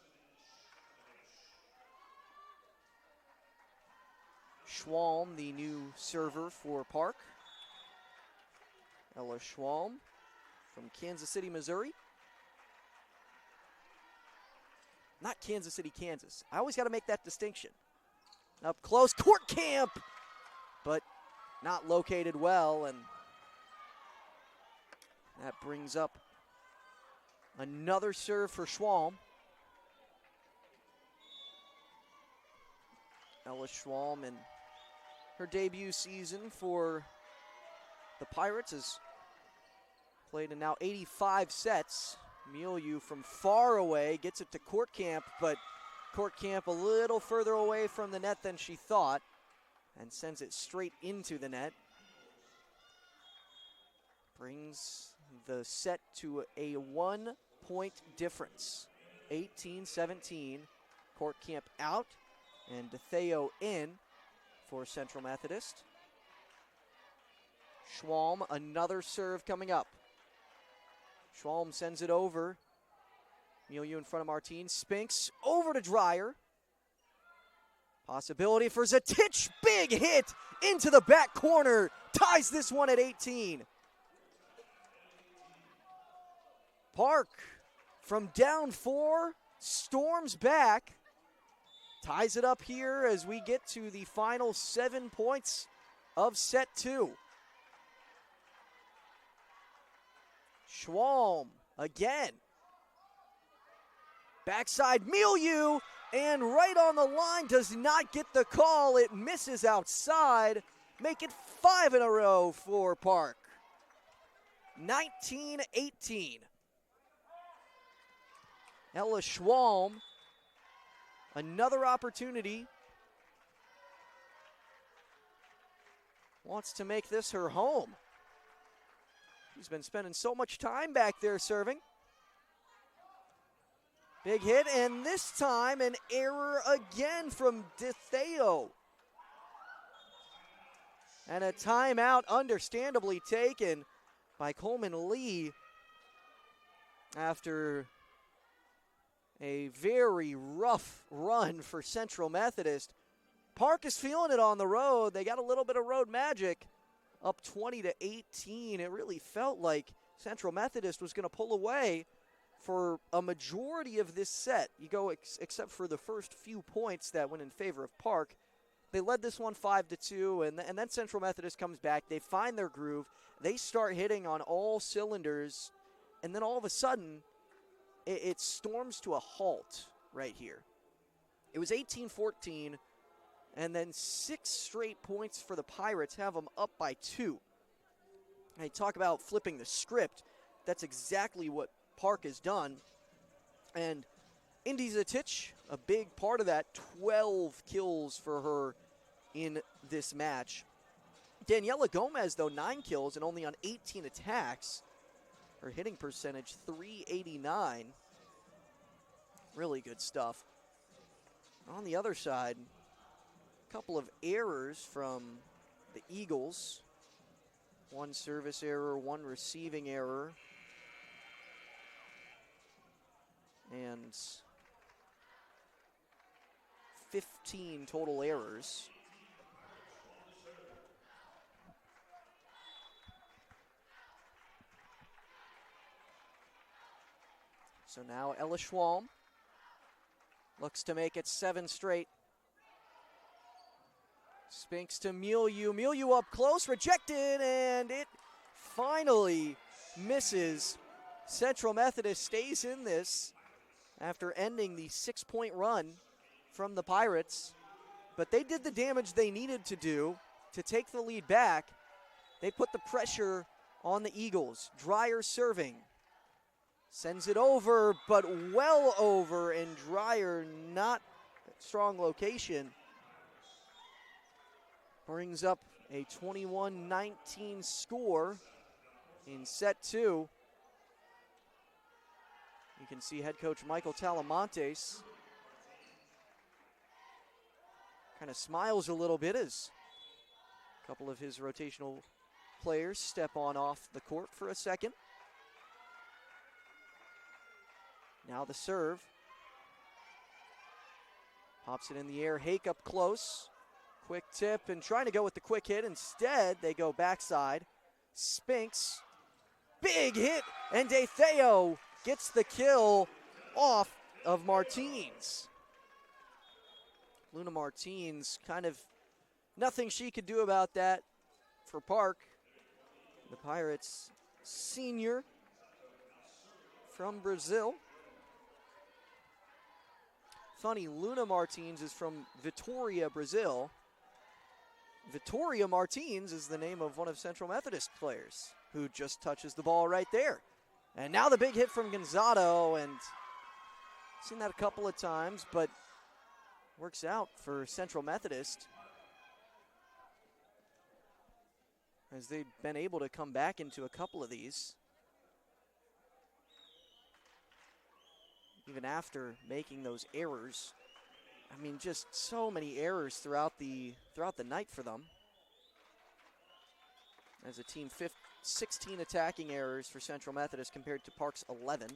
Schwalm, the new server for Park. Ella Schwalm from Kansas City, Missouri. Not Kansas City, Kansas. I always got to make that distinction. Up close, Courtcamp, but not located well, and that brings up another serve for Schwalm. Ella Schwalm in her debut season for the Pirates has played in now 85 sets. Milieu from far away gets it to Courtcamp, but Courtcamp a little further away from the net than she thought. and sends it straight into the net. Brings the set to a 1-point difference. 18-17. Courtcamp out and DeTheo in for Central Methodist. Schwalm, another serve coming up. Schwalm sends it over. Milieu in front of Martins. Spinks over to Dreyer. Possibility for Zatich. Big hit into the back corner. Ties this one at 18. Park from down 4 storms back. Ties it up here as we get to the final 7 points of set 2. Schwalm again. Backside Milieu, and right on the line, does not get the call. It misses outside. Make it 5 in a row for Park. 19-18. Ella Schwalm, another opportunity. Wants to make this her home. She's been spending so much time back there serving. Big hit, and this time an error again from DeTheo. And a timeout understandably taken by Coleman Lee after a very rough run for Central Methodist. Park is feeling it on the road. They got a little bit of road magic. Up 20-18. It really felt like Central Methodist was going to pull away for a majority of this set. You go except for the first few points that went in favor of Park. They led this one 5-2, and then Central Methodist comes back. They find their groove. They start hitting on all cylinders, and then all of a sudden, it storms to a halt right here. It was 18-14, and then 6 straight points for the Pirates have them up by 2. And talk about flipping the script. That's exactly what Park has done. And Indy Zatich, a big part of that, 12 kills for her in this match. Daniela Gomez, though, 9 kills and only on 18 attacks. Her hitting percentage, .389. Really good stuff. On the other side, a couple of errors from the Eagles. 1 service error, 1 receiving error. And 15 total errors. So now Ella Schwalm looks to make it 7 straight. Spinks to Milieu. Milieu up close, rejected, and it finally misses. Central Methodist stays in this after ending the 6-point run from the Pirates. But they did the damage they needed to do to take the lead back. They put the pressure on the Eagles. Dreyer serving. Sends it over, but well over, and Dreyer not strong location. Brings up a 21-19 score in set 2. You can see head coach Michael Talamontes kind of smiles a little bit as a couple of his rotational players step on off the court for a second. Now the serve. Pops it in the air. Hake up close. Quick tip and trying to go with the quick hit. Instead, they go backside. Spinks. Big hit. And DeTheo gets the kill off of Martins. Luna Martins, kind of nothing she could do about that for Park. The Pirates senior from Brazil. Funny, Luna Martins is from Vitória, Brazil. Vitória Martins is the name of one of Central Methodist players who just touches the ball right there. And now the big hit from Gonzato, and seen that a couple of times, but works out for Central Methodist. as they've been able to come back into a couple of these. Even after making those errors. I mean, just so many errors throughout the night for them. As a team, 16 attacking errors for Central Methodist compared to Park's 11.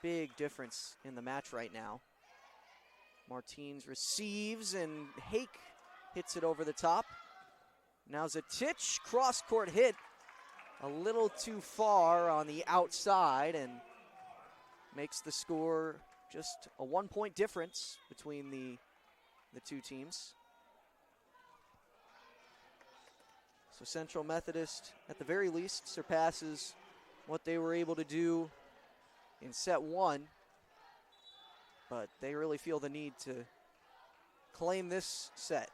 Big difference in the match right now. Martins receives, and Hake hits it over the top. Now Zatich, cross-court hit, a little too far on the outside, and makes the score just a 1-point difference between the two teams. So Central Methodist, at the very least, surpasses what they were able to do in set one, but they really feel the need to claim this set.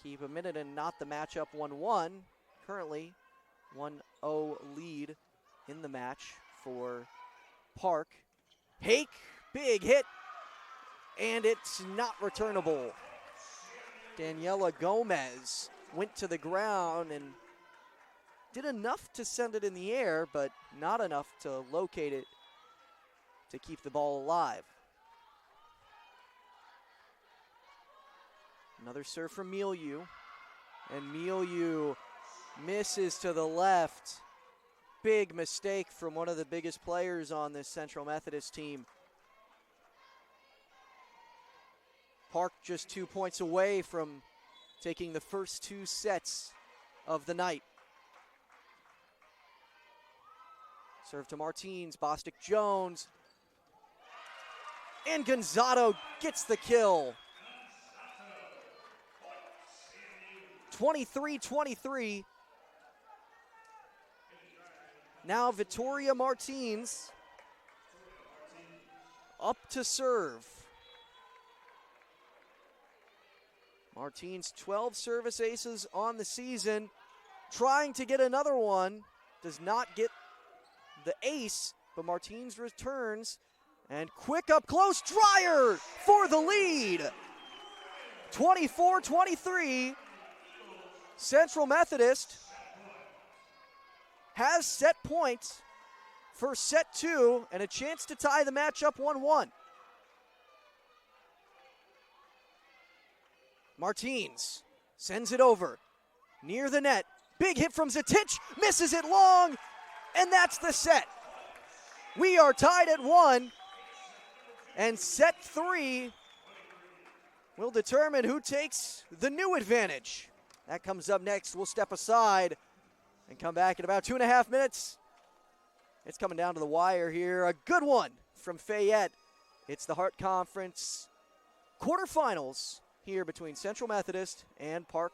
Keep a minute and not the matchup 1-1. Currently 1-0 lead in the match for Park. Hake, big hit, and it's not returnable. Daniela Gomez went to the ground and did enough to send it in the air, but not enough to locate it to keep the ball alive. Another serve from Milieu, and Milieu misses to the left. Big mistake from one of the biggest players on this Central Methodist team. Park just 2 points away from taking the first two sets of the night. Serve to Martins, Bostic Jones, and Gonzato gets the kill. 23-23. Now Victoria Martins up to serve. Martins 12 service aces on the season, trying to get another one, does not get the ace, but Martins returns, and quick up close, Dreyer for the lead. 24-23, Central Methodist has set points for set two and a chance to tie the matchup 1-1. Martins sends it over near the net. Big hit from Zatich, misses it long, and that's the set. We are tied at 1, and set 3 will determine who takes the new advantage. That comes up next. We'll step aside and come back in about 2.5 minutes. It's coming down to the wire here. A good one from Fayette. It's the Hart Conference quarterfinals here between Central Methodist and Park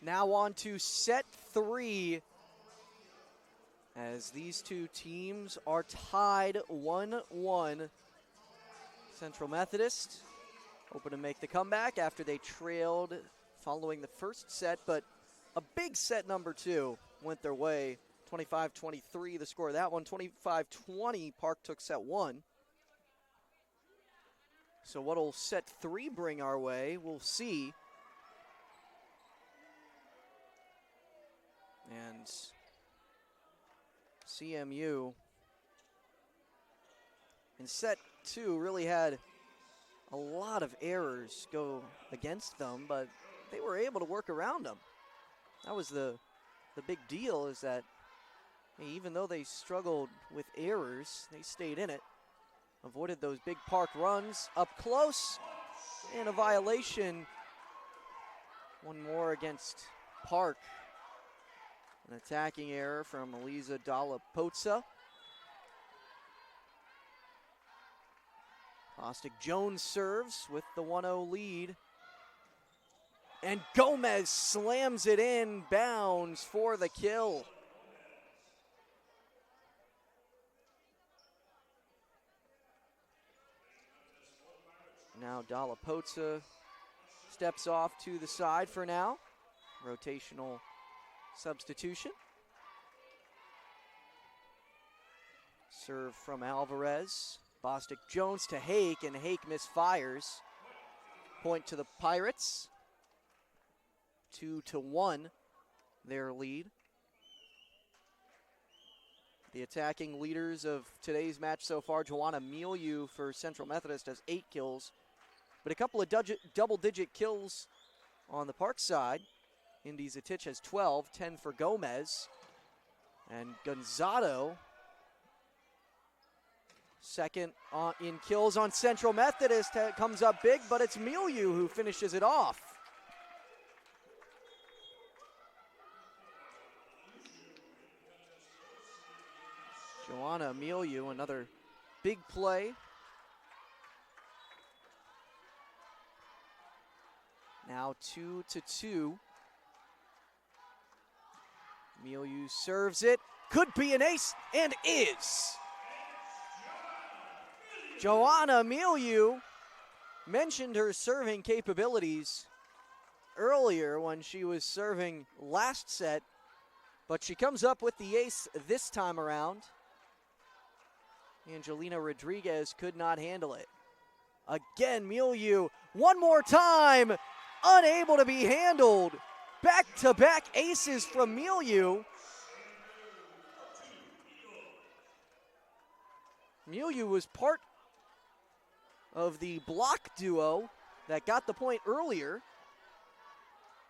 Now on to set 3, as these two teams are tied 1-1. Central Methodist hoping to make the comeback after they trailed following the first set, but a big set number 2 went their way. 25-23 the score of that one. 25-20 Park took set 1. So what'll set 3 bring our way, we'll see. And CMU in set 2 really had a lot of errors go against them, but they were able to work around them. That was the big deal, is that even though they struggled with errors, they stayed in it, avoided those big Park runs up close, and a violation. One more against Park. An attacking error from Eliza Dalla-Pozza. Bostic Jones serves with the 1-0 lead. And Gomez slams it in bounds for the kill. Now Dalla-Pozza steps off to the side for now. Rotational substitution. Serve from Alvarez. Bostic Jones to Hake, and Hake misfires. Point to the Pirates. 2-1, their lead. The attacking leaders of today's match so far, Joanna Milieu for Central Methodist has 8 kills, but a couple of double-digit kills on the Park side. Indy Zatich has 12, 10 for Gomez. And Gonzalo, second in kills on Central Methodist, comes up big, but it's Milieu who finishes it off. Joanna Milieu, another big play. Now 2-2. Milieu serves it. Could be an ace, and is. Joanna Milieu mentioned her serving capabilities earlier when she was serving last set, but she comes up with the ace this time around. Angelina Rodriguez could not handle it. Again, Milieu, one more time, unable to be handled. Back-to-back aces from Milieu. Milieu was part of the block duo that got the point earlier.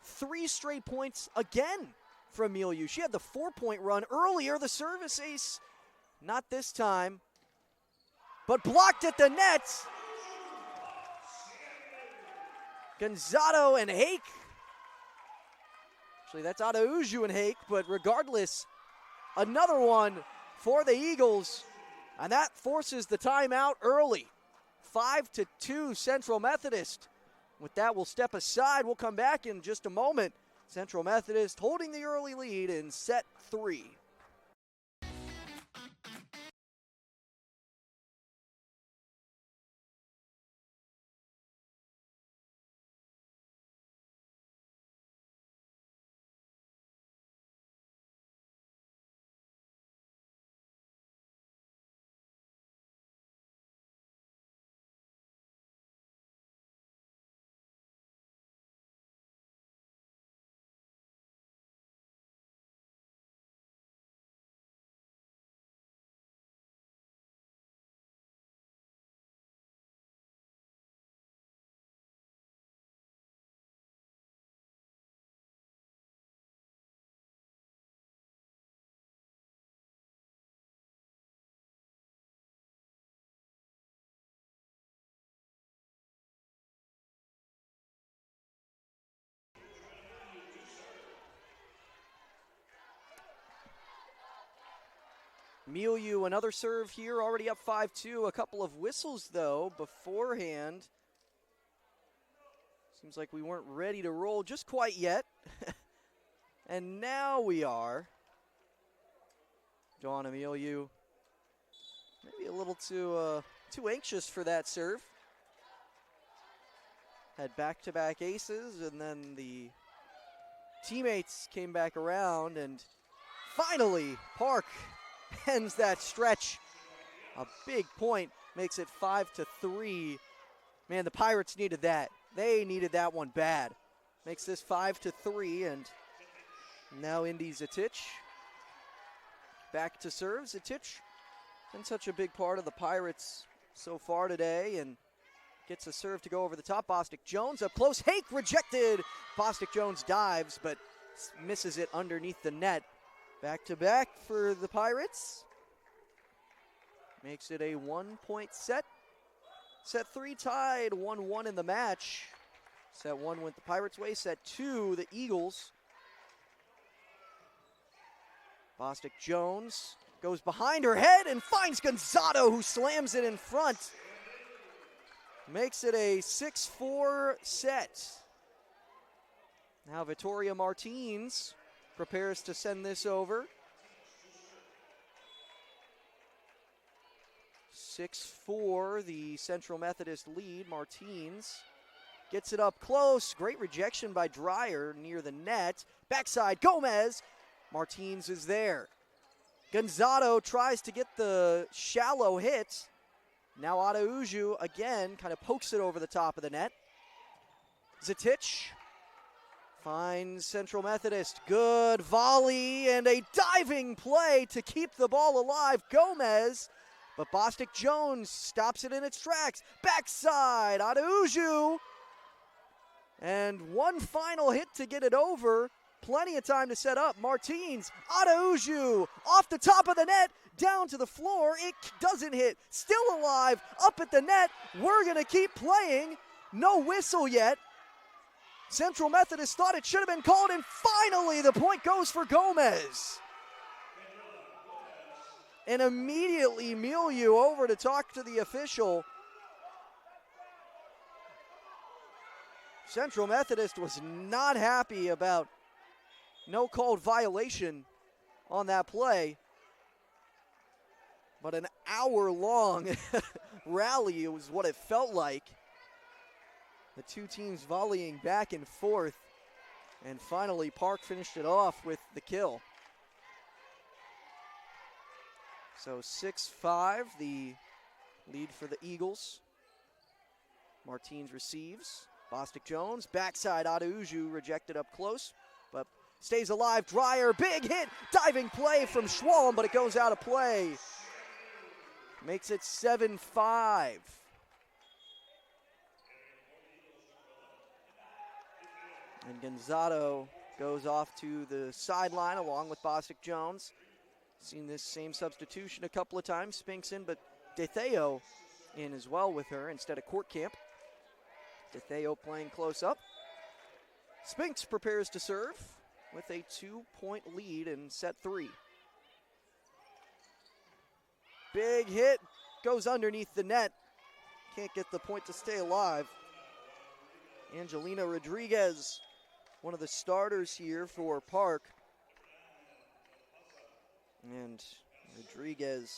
3 straight points again from Milieu. She had the 4-point run earlier, the service ace. Not this time, but blocked at the net. Gonzalo and Hake. Actually, that's Adauju and Hake, but regardless, another one for the Eagles, and that forces the timeout early. 5-2 Central Methodist. With that, we'll step aside. We'll come back in just a moment. Central Methodist holding the early lead in set 3. Milieu, another serve here, already up 5-2. A couple of whistles, though, beforehand. Seems like we weren't ready to roll just quite yet. And now we are. John Emiliu, maybe a little too anxious for that serve. Had back-to-back aces, and then the teammates came back around, and finally Park ends that stretch. A big point makes it 5-3. Man, the Pirates needed that. They needed that one bad. Makes this 5-3, and now Indy Zatich back to serve. Zatich been such a big part of the Pirates so far today, and gets a serve to go over the top. Bostic Jones up close. Hake rejected. Bostic Jones dives, but misses it underneath the net. Back to back for the Pirates. Makes it a 1-point set. Set 3 tied, 1-1 in the match. Set 1 went the Pirates' way. Set 2, the Eagles. Bostic Jones goes behind her head and finds Gonzato, who slams it in front. Makes it a 6-4 set. Now Victoria Martins prepares to send this over. 6-4, the Central Methodist lead. Martins gets it up close. Great rejection by Dreyer near the net. Backside, Gomez. Martins is there. Gonzato tries to get the shallow hit. Now Adauju again kind of pokes it over the top of the net. Zatich finds Central Methodist. Good volley and a diving play to keep the ball alive. Gomez, but Bostic Jones stops it in its tracks. Backside, Adauju. And one final hit to get it over. Plenty of time to set up. Martins, Adauju off the top of the net, down to the floor. It doesn't hit. Still alive, up at the net. We're going to keep playing. No whistle yet. Central Methodist thought it should have been called, and finally the point goes for Gomez. And immediately Milieu over to talk to the official. Central Methodist was not happy about no called violation on that play. But an hour-long rally was what it felt like. The two teams volleying back and forth. And finally, Park finished it off with the kill. So 6-5, the lead for the Eagles. Martins receives. Bostic Jones, backside Adauju rejected up close, but stays alive. Dreyer, big hit, diving play from Schwalm, but it goes out of play. Makes it 7-5. And Gonzato goes off to the sideline along with Bostic Jones. Seen this same substitution a couple of times. Spinks in, but DeTheo in as well with her instead of Courtcamp. DeTheo playing close up. Spinks prepares to serve with a 2-point lead in set 3. Big hit, goes underneath the net. Can't get the point to stay alive. Angelina Rodriguez, one of the starters here for Park. And Rodriguez,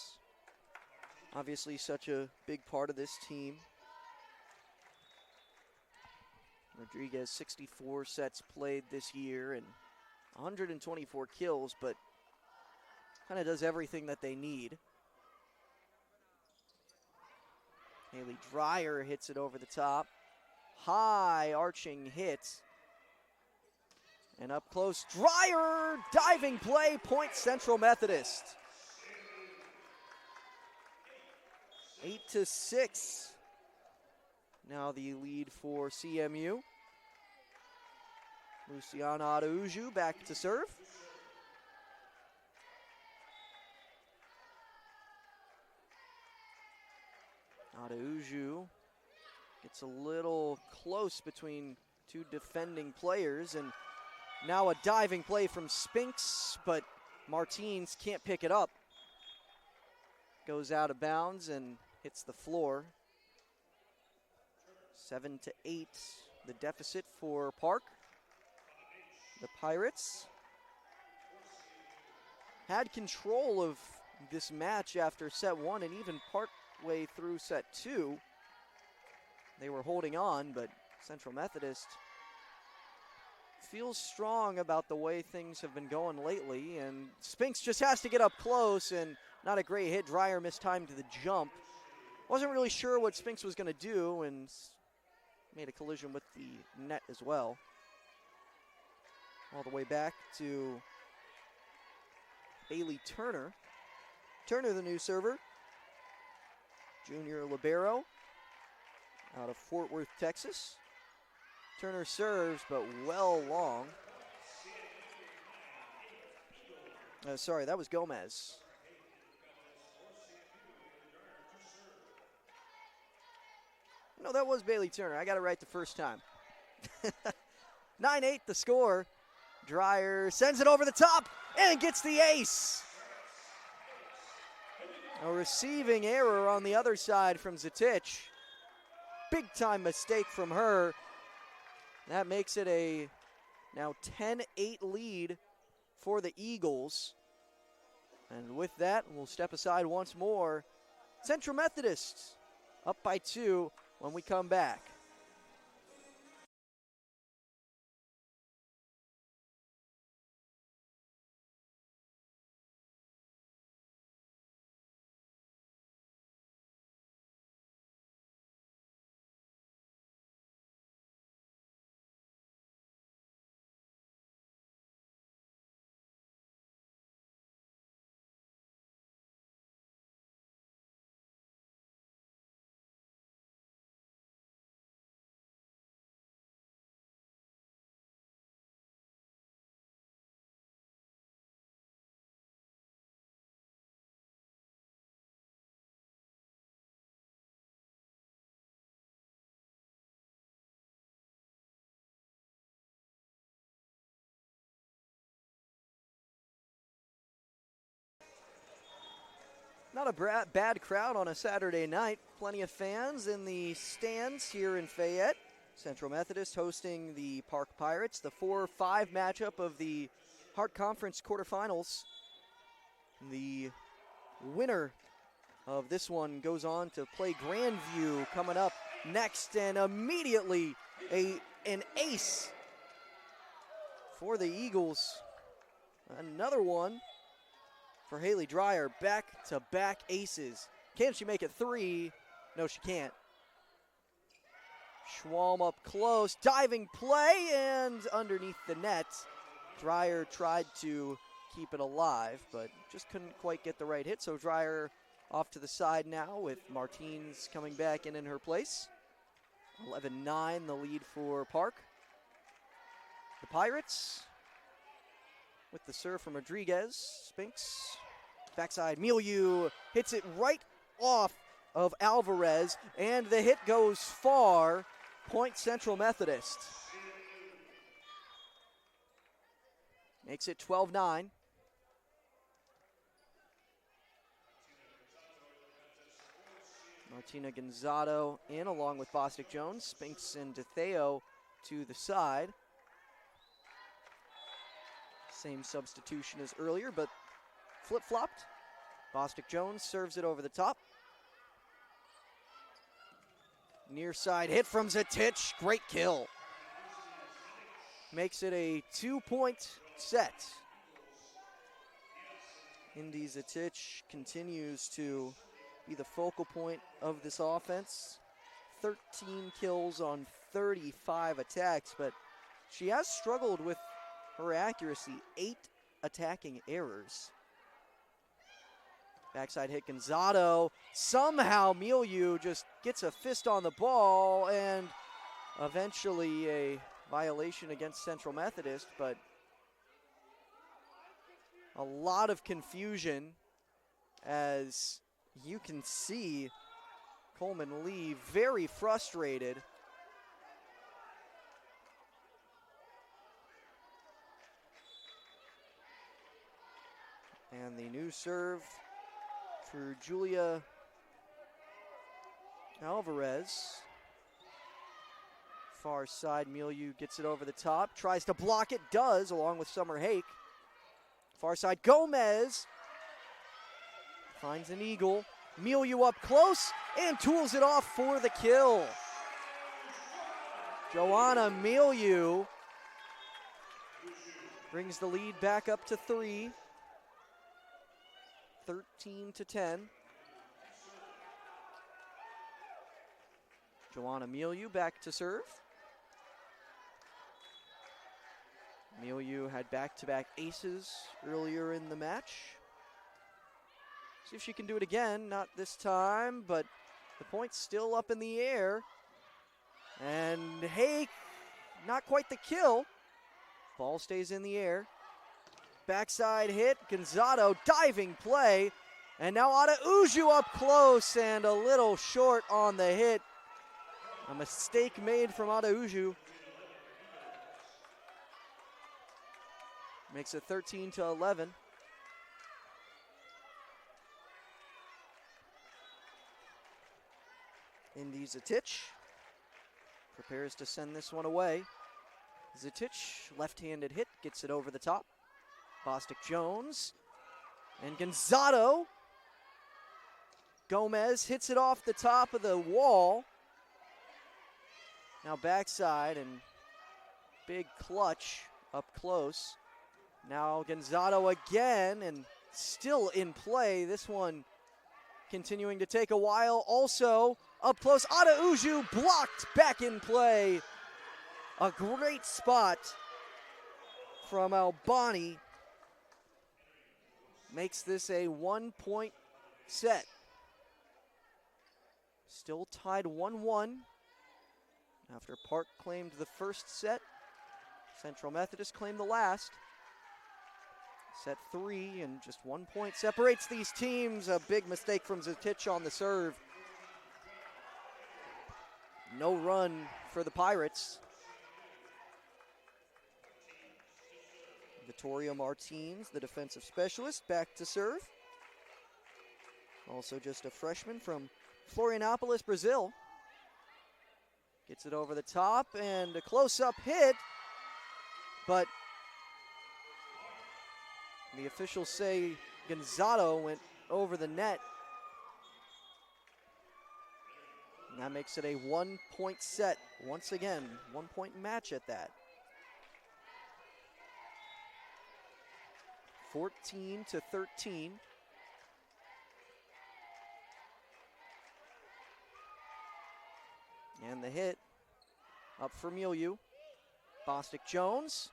obviously such a big part of this team. Rodriguez, 64 sets played this year and 124 kills, but kind of does everything that they need. Haley Dreyer hits it over the top. High arching hit. And up close, Dreyer, diving play, point Central Methodist. 8-6. Now the lead for CMU. Luciana Adauju back to serve. Adauju gets a little close between two defending players, and now a diving play from Spinks, but Martins can't pick it up. Goes out of bounds and hits the floor. 7-8, the deficit for Park. The Pirates. had control of this match after set 1 and even part way through set 2. They were holding on, but Central Methodist feels strong about the way things have been going lately, and Spinks just has to get up close, and not a great hit. Dreyer mistimed the jump. Wasn't really sure what Spinks was going to do, and made a collision with the net as well. All the way back to Bailey Turner. Turner, the new server. Junior libero out of Fort Worth, Texas. Turner serves, but well long. Sorry, that was Gomez. No, that was Bailey Turner. I got it right the first time. 9-8 the score. Dreyer sends it over the top and gets the ace. A receiving error on the other side from Zatich. Big time mistake from her. That makes it a now 10-8 lead for the Eagles. And with that, we'll step aside once more. Central Methodist up by 2 when we come back. Not a bad crowd on a Saturday night. Plenty of fans in the stands here in Fayette. Central Methodist hosting the Park Pirates, the 4-5 matchup of the Hart Conference quarterfinals. The winner of this one goes on to play Grandview coming up next, and immediately an ace for the Eagles. Another one for Haley Dreyer, back-to-back aces. Can she make it 3? No, she can't. Schwalm up close, diving play, and underneath the net. Dreyer tried to keep it alive, but just couldn't quite get the right hit. So Dreyer off to the side now with Martins coming back in her place. 11-9 the lead for Park. The Pirates with the serve from Rodriguez. Spinks, backside, Milieu hits it right off of Alvarez, and the hit goes far. Point Central Methodist. Makes it 12-9. Martina Gonzado in along with Bostic Jones. Spinks and DeTheo to the side. Same substitution as earlier, but flip-flopped. Bostic Jones serves it over the top. Near side hit from Zatich. Great kill. Makes it a 2-point set. Indy Zatich continues to be the focal point of this offense. 13 kills on 35 attacks, but she has struggled with her accuracy. 8 attacking errors. Backside hit Gonzado. Somehow Milieu just gets a fist on the ball, and eventually a violation against Central Methodist, but a lot of confusion as you can see Coleman Lee very frustrated. And the new serve for Julia Alvarez. Far side, Milieu gets it over the top, tries to block it, does, along with Summer Hake. Far side, Gomez finds an eagle. Milieu up close and tools it off for the kill. Joanna Milieu brings the lead back up to 3. 13-10. Joanna Milieu back to serve. Milieu had back-to-back aces earlier in the match. See if she can do it again. Not this time, but the point's still up in the air. And hey, not quite the kill. Ball stays in the air. Backside hit, Gonzato diving play. And now Adauju up close and a little short on the hit. A mistake made from Adauju. Makes it 13-11. Indy Zatich prepares to send this one away. Zatich, left-handed hit, gets it over the top. Bostic Jones and Gonzato. Gomez hits it off the top of the wall. Now backside and big clutch up close. Now Gonzato again and still in play. This one continuing to take a while. Also up close, Adauju blocked back in play. A great spot from Albani. Makes this a 1-point set. Still tied 1-1 after Park claimed the first set. Central Methodist claimed the last. Set 3 and just 1 point separates these teams. A big mistake from Zatich on the serve. No run for the Pirates. Vittoria Martins, the defensive specialist, back to serve. Also just a freshman from Florianopolis, Brazil. Gets it over the top and a close-up hit, but the officials say Gonzato went over the net. And that makes it a 1-point set. Once again, 1-point match at that. 14-13. And the hit up for Milieu. Bostic Jones.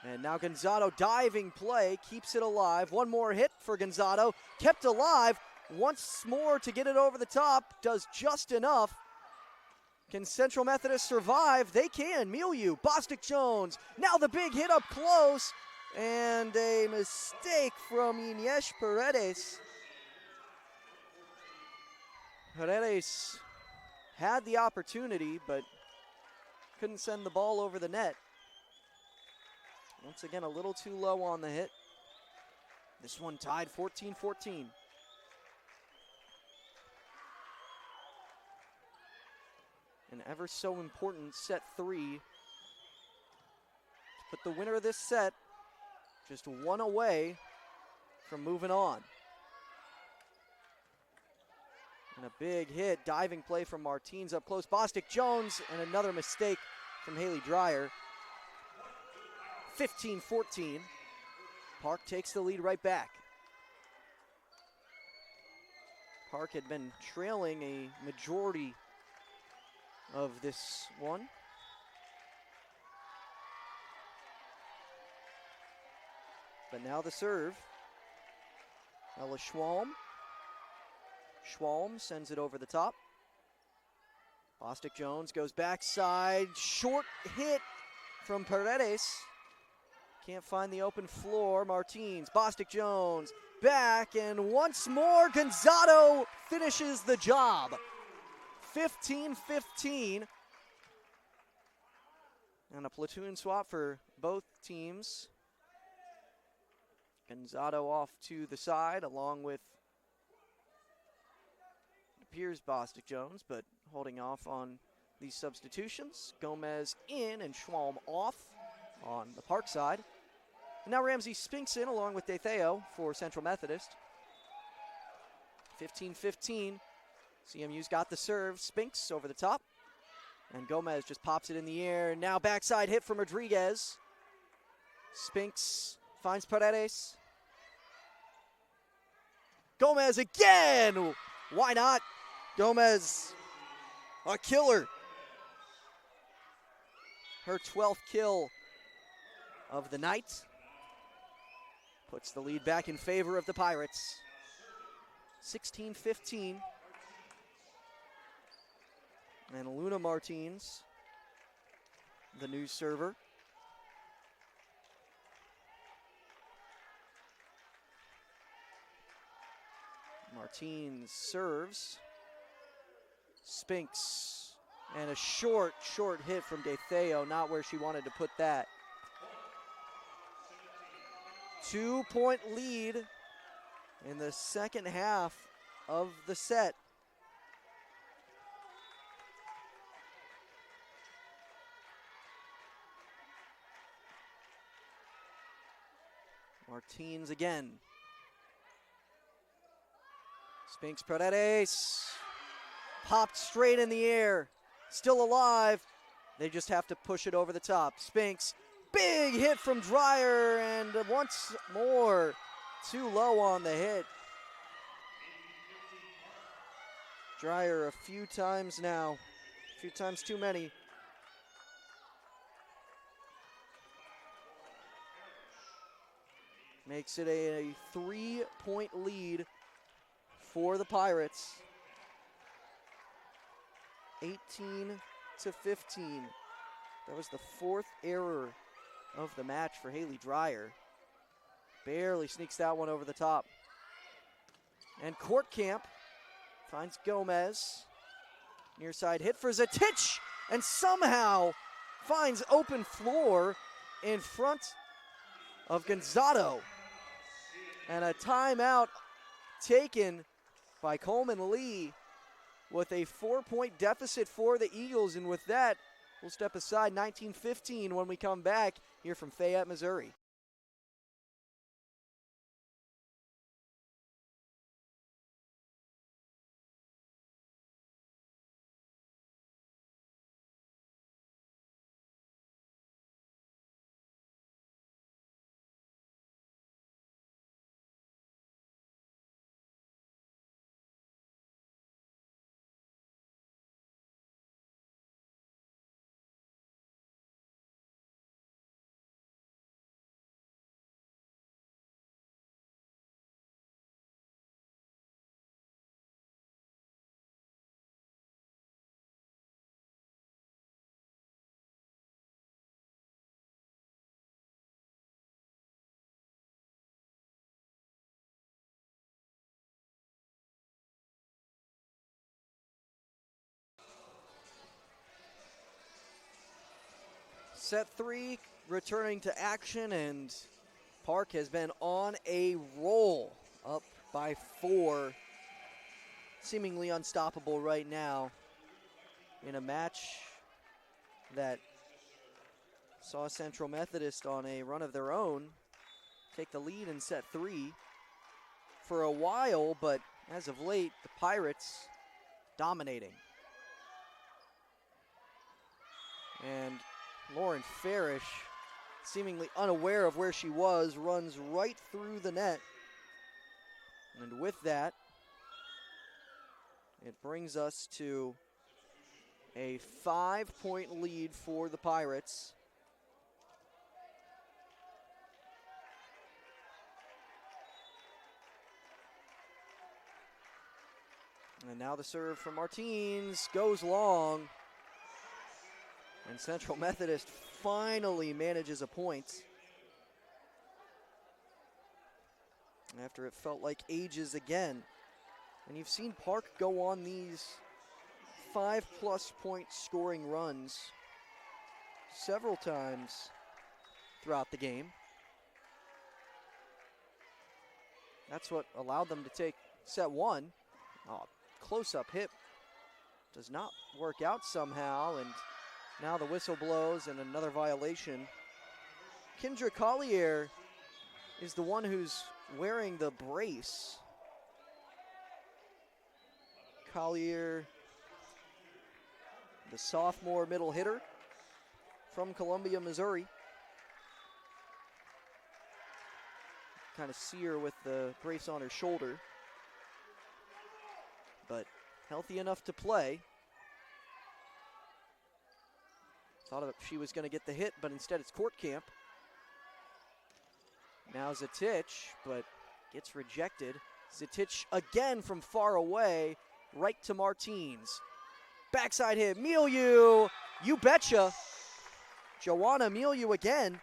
And now Gonzato diving play, keeps it alive. One more hit for Gonzato, kept alive. Once more to get it over the top, does just enough. Can Central Methodist survive? They can. Milieu, Bostic Jones. Now the big hit up close. And a mistake from Inés Paredes. Paredes had the opportunity, but couldn't send the ball over the net. Once again, a little too low on the hit. This one tied 14-14. An ever so important set 3. To put the winner of this set just one away from moving on. And a big hit, diving play from Martins up close. Bostic Jones and another mistake from Haley Dreyer. 15-14. Park takes the lead right back. Park had been trailing a majority of this one. But now the serve. Ella Schwalm. Schwalm sends it over the top. Bostic Jones goes backside. Short hit from Paredes. Can't find the open floor. Martins, Bostic Jones, back, and once more Gonzato finishes the job. 15-15. And a platoon swap for both teams. Gonzato off to the side along with, it appears, Bostic Jones, but holding off on these substitutions. Gomez in and Schwalm off on the Park side. And now Ramsey Spinks in along with DeTheo for Central Methodist. 15-15. CMU's got the serve. Spinks over the top. And Gomez just pops it in the air. Now backside hit from Rodriguez. Spinks finds Paredes. Gomez again! Why not? Gomez, a killer. Her 12th kill of the night. Puts the lead back in favor of the Pirates. 16-15. And Luna Martins, the new server. Martins serves. Spinks. And a short hit from DeTheo, not where she wanted to put that. 2-point lead in the second half of the set. Martins again. Spinks Paredes. Popped straight in the air. Still alive. They just have to push it over the top. Spinks, big hit from Dreyer, and once more, too low on the hit. Dreyer a few times now. A few times too many. Makes it a 3-point lead for the Pirates. 18-15. That was the 4th error of the match for Haley Dreyer. Barely sneaks that one over the top. And Courtcamp finds Gomez. Near side hit for Zatich, and somehow finds open floor in front of Gonzato. And a timeout taken by Coleman Lee with a 4-point deficit for the Eagles. And with that, we'll step aside. 19-15 when we come back here from Fayette, Missouri. Set 3 returning to action, and Park has been on a roll, up by 4. Seemingly unstoppable right now in a match that saw Central Methodist on a run of their own take the lead in set 3 for a while, but as of late, the Pirates dominating. And Lauren Farish, seemingly unaware of where she was, runs right through the net. And with that, it brings us to a 5-point lead for the Pirates. And now the serve from Martins goes long. And Central Methodist finally manages a point after it felt like ages again. And you've seen Park go on these 5+ point scoring runs several times throughout the game. That's what allowed them to take set 1. Oh, close-up hit does not work out somehow, and now the whistle blows and another violation. Kendra Collier is the one who's wearing the brace. Collier, the sophomore middle hitter from Columbia, Missouri. Kind of see her with the brace on her shoulder, but healthy enough to play. Thought she was going to get the hit, but instead it's court camp. Now Zatich, but gets rejected. Zatich again from far away, right to Martins. Backside hit, Milieu, you betcha. Joanna Milieu again.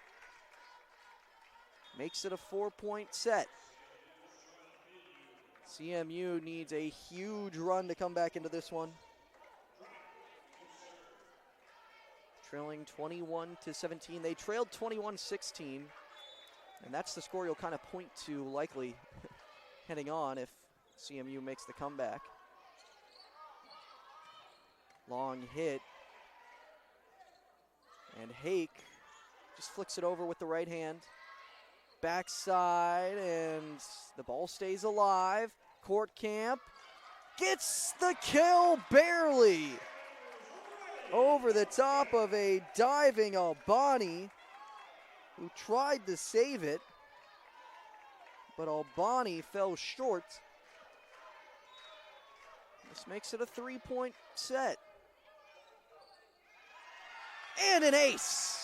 Makes it a 4-point set. CMU needs a huge run to come back into this one. Trailing 21-17. They trailed 21-16. And that's the score you'll kind of point to likely heading on if CMU makes the comeback. Long hit. And Hake just flicks it over with the right hand. Backside, and the ball stays alive. Court camp gets the kill barely. Over the top of a diving Albani, who tried to save it, but Albani fell short. This makes it a 3-point set. And an ace.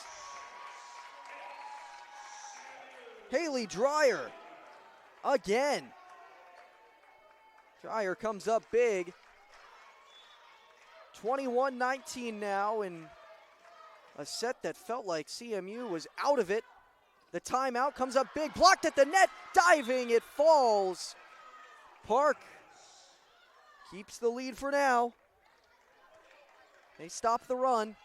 Haley Dreyer again. Dreyer comes up big. 21-19 now in a set that felt like CMU was out of it. The timeout comes up big, blocked at the net, diving, it falls. Park keeps the lead for now. They stop the run.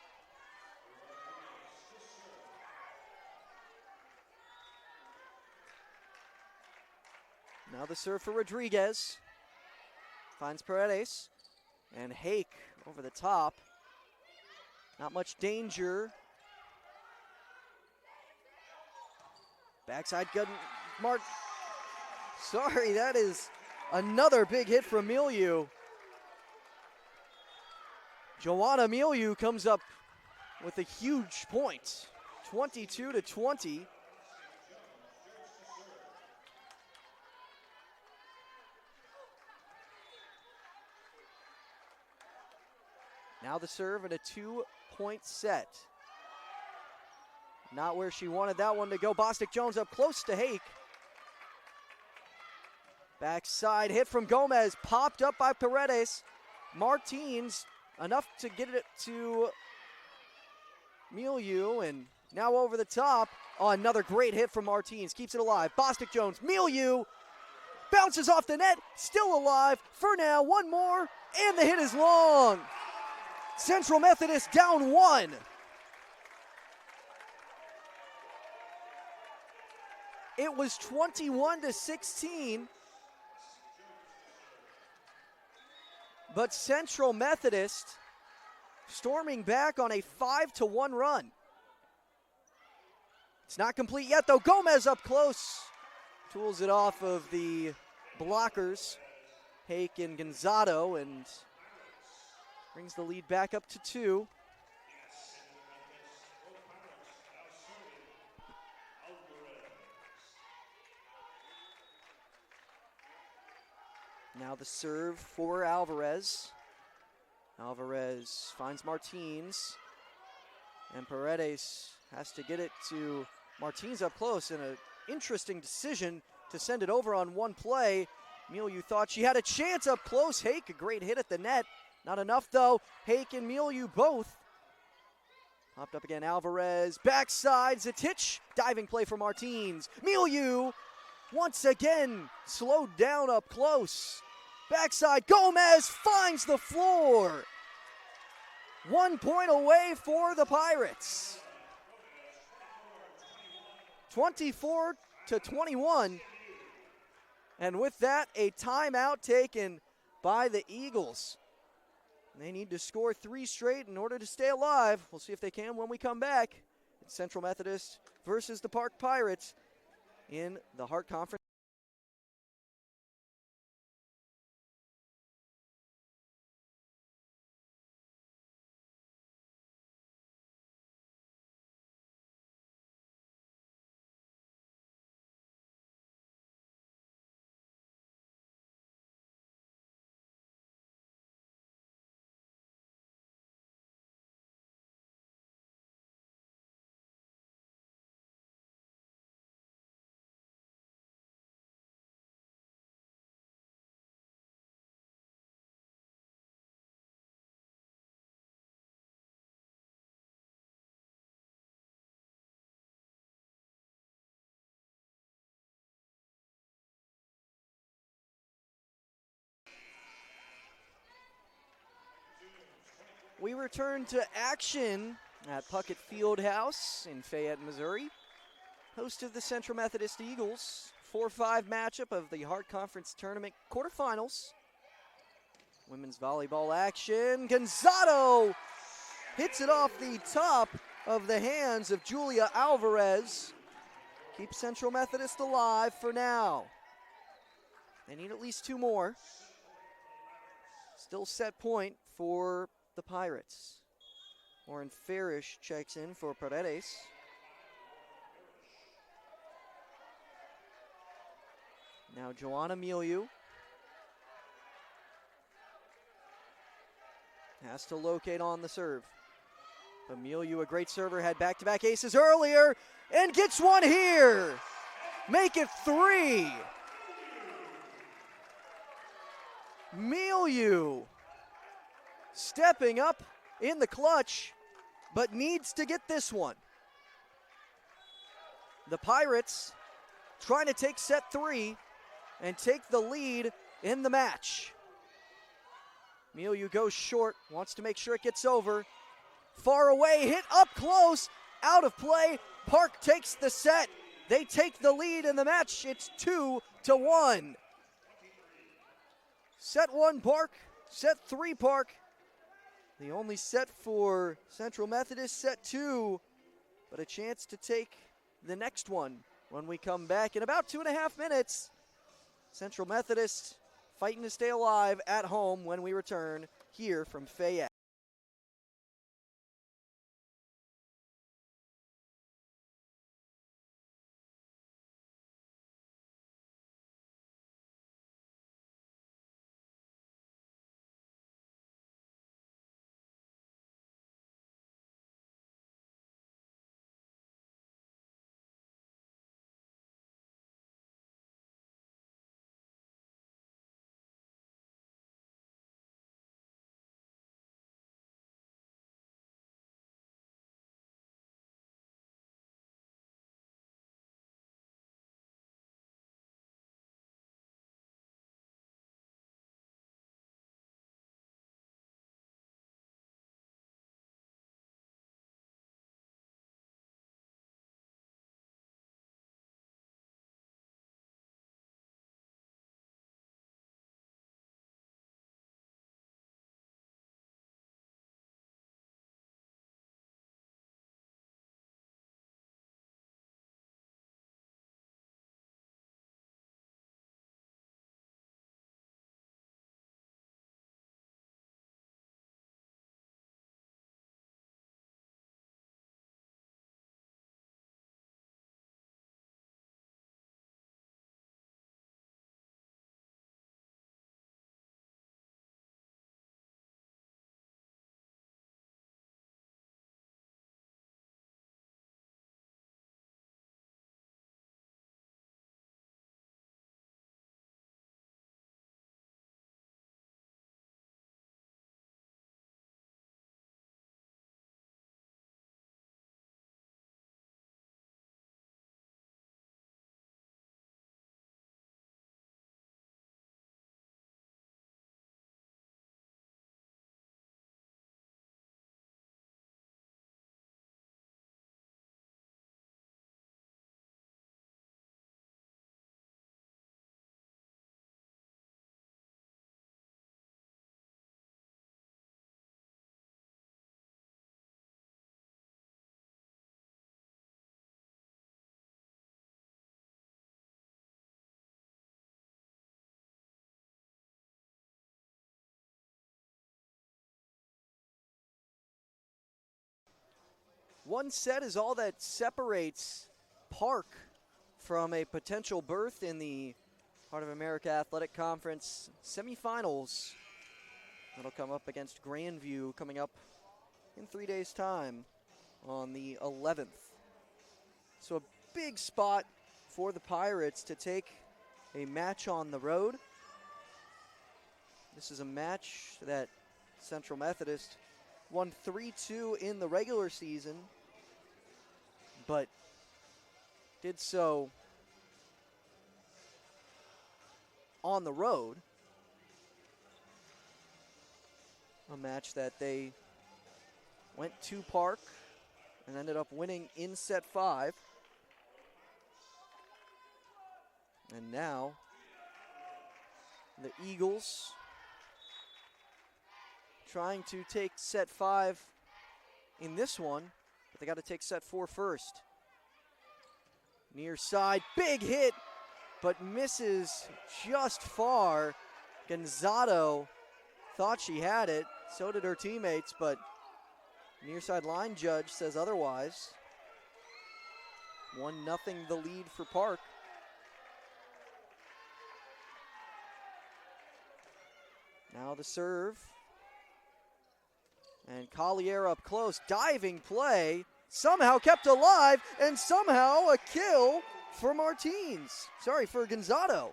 Now the serve for Rodriguez. Finds Paredes. And Hake over the top. Not much danger. Backside good. Sorry, that is another big hit from Milieu. Joanna Milieu comes up with a huge point. 22-20. Now the serve and a 2-point set. Not where she wanted that one to go. Bostic Jones up close to Hake. Backside hit from Gomez, popped up by Paredes. Martins, enough to get it to Milieu, and now over the top. Oh, another great hit from Martins, keeps it alive. Bostic Jones, Milieu, bounces off the net, still alive. For now, one more, and the hit is long. Central Methodist down one. It was 21-16. But Central Methodist storming back on a 5-1 run. It's not complete yet, though. Gomez up close. Tools it off of the blockers, Hake and Gonzato, and brings the lead back up to 2. Now the serve for Alvarez. Alvarez finds Martins. And Paredes has to get it to Martins up close, and an interesting decision to send it over on one play. Milieu thought she had a chance up close. Hake, a great hit at the net. Not enough, though. Hake and Milieu both. Popped up again, Alvarez. Backside, Zatich. Diving play for Martins. Milieu, once again, slowed down up close. Backside, Gomez finds the floor. 1 point away for the Pirates. 24-21. And with that, a timeout taken by the Eagles. They need to score 3 straight in order to stay alive. We'll see if they can when we come back. It's Central Methodist versus the Park Pirates in the Hart Conference. We return to action at Puckett Fieldhouse in Fayette, Missouri. Host of the Central Methodist Eagles. 4-5 matchup of the Hart Conference Tournament quarterfinals. Women's volleyball action. Gonzato hits it off the top of the hands of Julia Alvarez. Keeps Central Methodist alive for now. They need at least 2 more. Still set point for the Pirates. Lauren Farish checks in for Paredes. Now Joanna Milieu has to locate on the serve. But Milieu, a great server, had back-to-back aces earlier and gets one here. Make it 3. Milieu stepping up in the clutch, but needs to get this one. The Pirates trying to take set 3 and take the lead in the match. Milieu goes short, wants to make sure it gets over. Far away, hit up close, out of play. Park takes the set. They take the lead in the match. It's 2-1. Set 1 Park, set 3 Park. The only set for Central Methodist, set 2, but a chance to take the next one when we come back in about 2.5 minutes. Central Methodist fighting to stay alive at home when we return here from Fayette. One set is all that separates Park from a potential berth in the Heart of America Athletic Conference semifinals. That'll come up against Grandview coming up in 3 days' time on the 11th. So a big spot for the Pirates to take a match on the road. This is a match that Central Methodist won 3-2 in the regular season, but did so on the road. A match that they went to Park and ended up winning in set 5. And now the Eagles trying to take set 5 in this one, but they got to take set 4 first. Near side, big hit, but misses just far. Gonzato thought she had it, so did her teammates, but near side line judge says otherwise. 1-0 the lead for Park. Now the serve. And Collier up close, diving play, somehow kept alive, and somehow a kill for for Gonzato.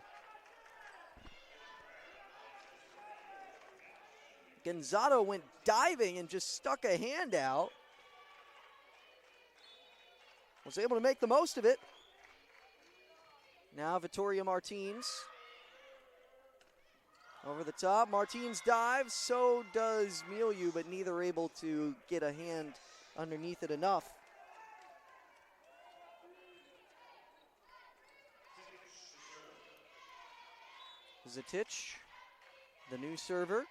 Gonzato went diving and just stuck a hand out. Was able to make the most of it. Now Vittoria Martins. Over the top, Martins dives, so does Milieu, but neither able to get a hand underneath it enough. Zatich, the new server.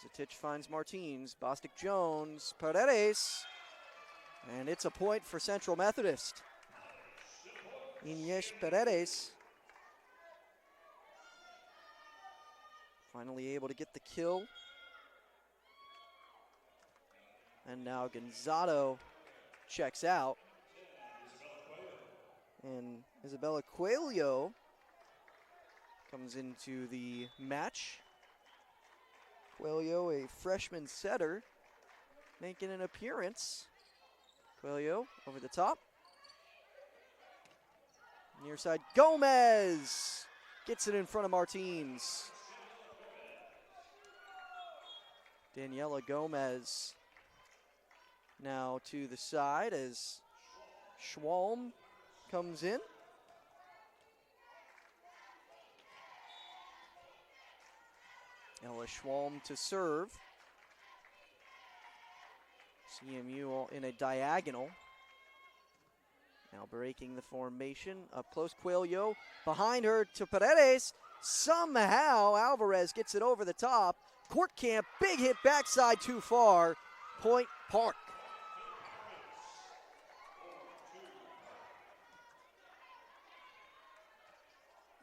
Zatich finds Martins, Bostic Jones, Paredes, and it's a point for Central Methodist. Inés Paredes finally able to get the kill. And now Gonzato checks out. And Isabella Coelho comes into the match. Coelho, a freshman setter, making an appearance. Coelho over the top. Near side, Gomez gets it in front of Martins. Daniela Gomez now to the side as Schwalm comes in. Ella Schwalm to serve. CMU all in a diagonal. Now breaking the formation, up close, Coelho, behind her to Paredes. Somehow Alvarez gets it over the top. Courtcamp, big hit backside too far. Point Park.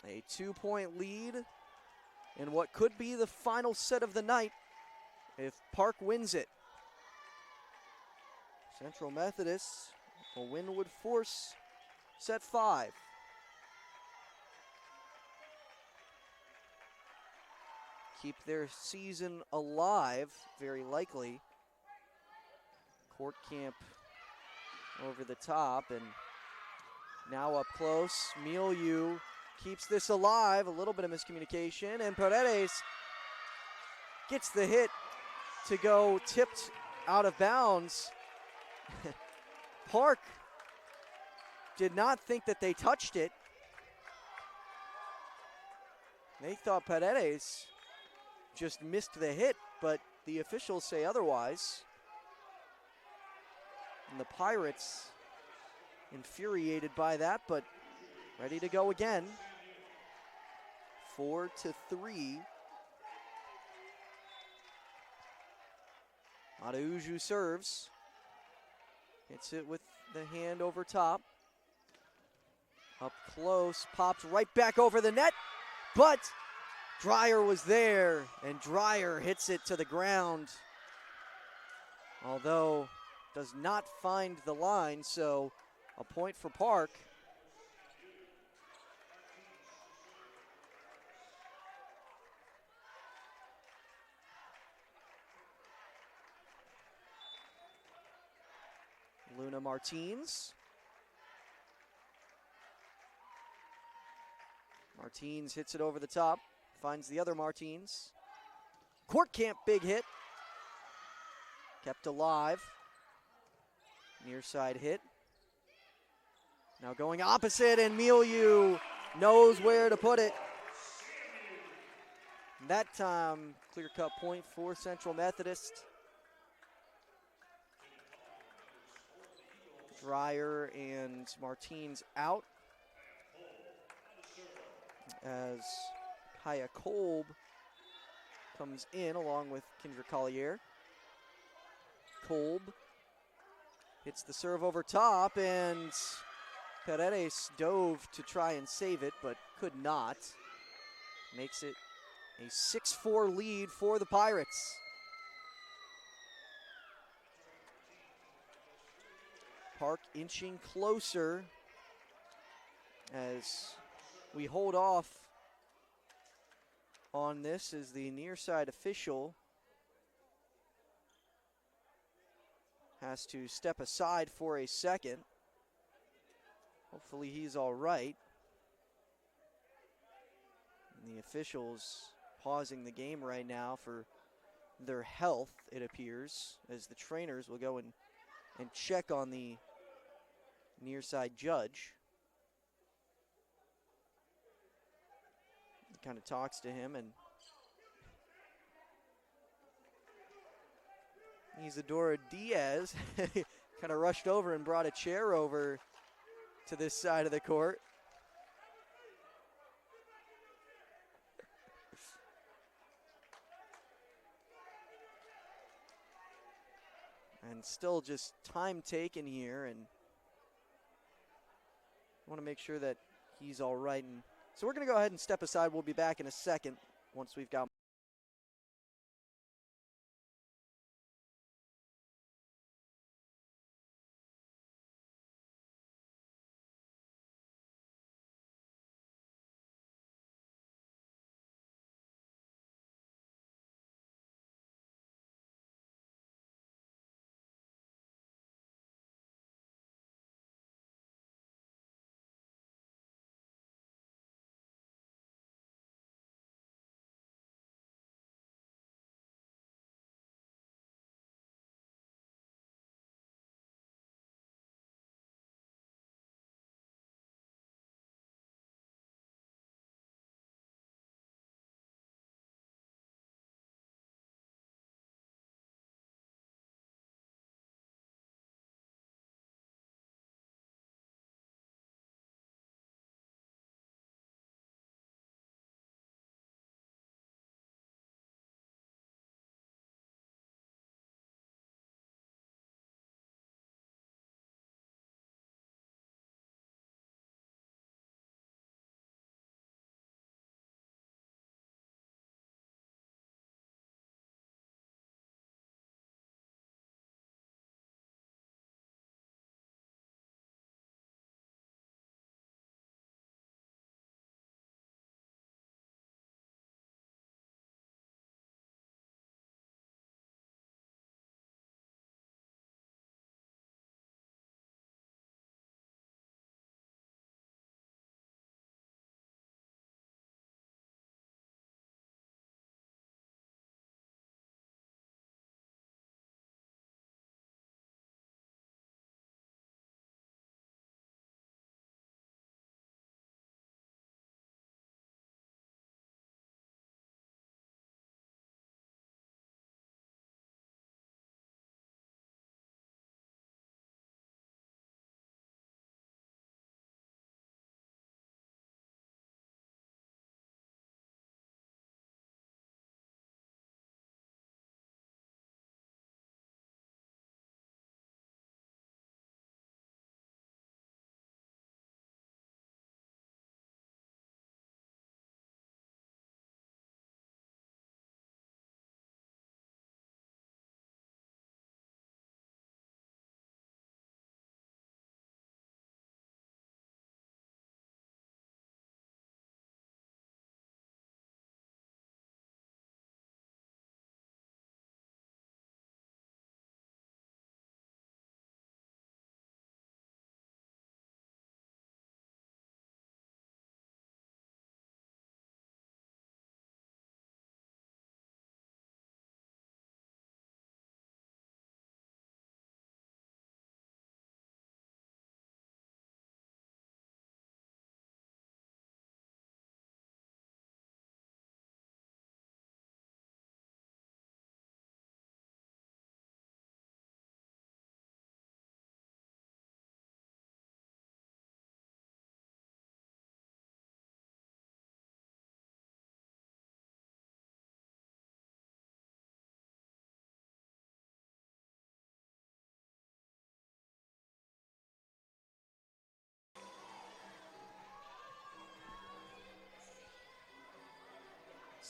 A 2-point lead in what could be the final set of the night if Park wins it. Central Methodist, a win would force set 5. Keep their season alive, very likely. Courtcamp over the top, and now up close. Milieu keeps this alive, a little bit of miscommunication, and Paredes gets the hit to go tipped out of bounds. Park did not think that they touched it. They thought Paredes just missed the hit, but the officials say otherwise. And the Pirates infuriated by that, but ready to go again. 4-3. Araujo serves. Hits it with the hand over top. Up close, pops right back over the net, but Dreyer was there, and Dreyer hits it to the ground. Although does not find the line, so a point for Park. Luna Martins. Martins hits it over the top, finds the other Martins. Courtcamp, big hit. Kept alive. Near side hit. Now going opposite, and Milieu knows where to put it. That time, clear-cut point for Central Methodist. Dreyer and Martins out as Kaya Kolb comes in along with Kendra Collier. Kolb hits the serve over top, and Paredes dove to try and save it, but could not. Makes it a 6-4 lead for the Pirates. Park inching closer as we hold off on this as the near side official has to step aside for a second. Hopefully he's all right. And the officials pausing the game right now for their health, it appears, as the trainers will go and check on the near side judge. He kind of talks to him, and Isadora Diaz kind of rushed over and brought a chair over to this side of the court. And still just time taken here, and want to make sure that he's all right. And so we're going to go ahead and step aside. We'll be back in a second once we've got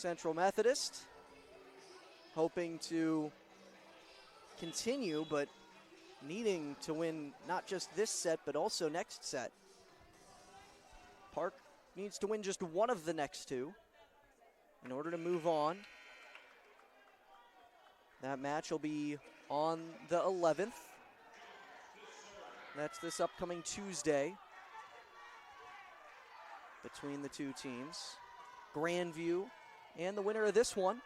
Central Methodist, hoping to continue, but needing to win not just this set, but also next set. Park needs to win just one of the next two in order to move on. That match will be on the 11th. That's this upcoming Tuesday between the two teams. Grandview and the winner of this one.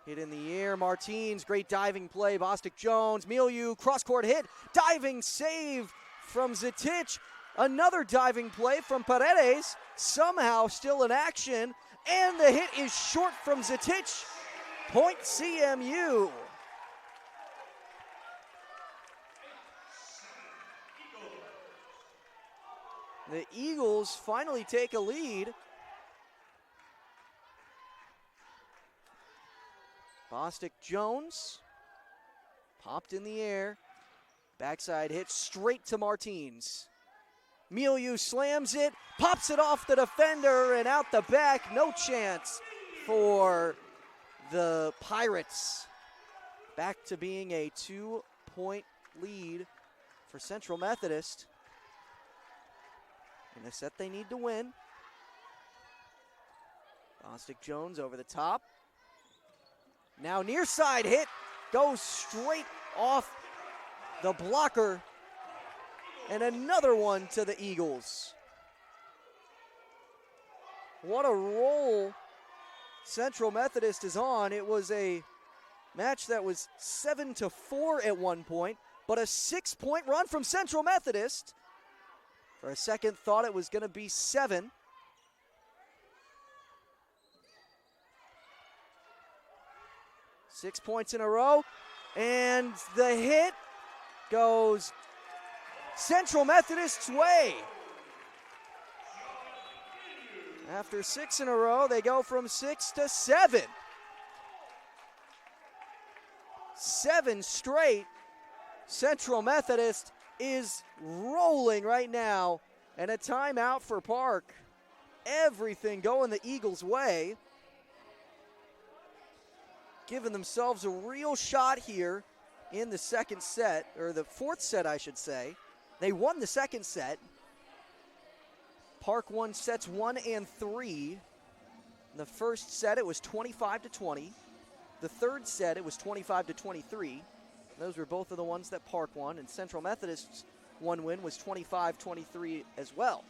Hit in the air, Martins, great diving play, Bostic Jones, Milieu, cross-court hit, diving save from Zatic, another diving play from Paredes, somehow still in action, and the hit is short from Zatic, point CMU. The Eagles finally take a lead. Bostic Jones popped in the air. Backside hit straight to Martins. Milieu slams it, pops it off the defender and out the back. No chance for the Pirates. Back to being a 2-point lead for Central Methodist. In a set they need to win. Bostic Jones over the top. Now near side hit, goes straight off the blocker. And another one to the Eagles. What a roll Central Methodist is on. It was a match that was 7-4 at one point, but a 6-point run from Central Methodist. For a second, thought it was going to be 7. Six points in a row, and the hit goes Central Methodist's way. After 6 in a row, they go from 6 to 7. 7 straight. Central Methodist is rolling right now, and a timeout for Park. Everything going the Eagles' way. Giving themselves a real shot here in the second set, or the fourth set, I should say. They won the second set. Park won sets 1 and 3. In the first set, it was 25-20. The third set, it was 25-23. Those were both of the ones that Park won, and Central Methodist's one win was 25-23 as well.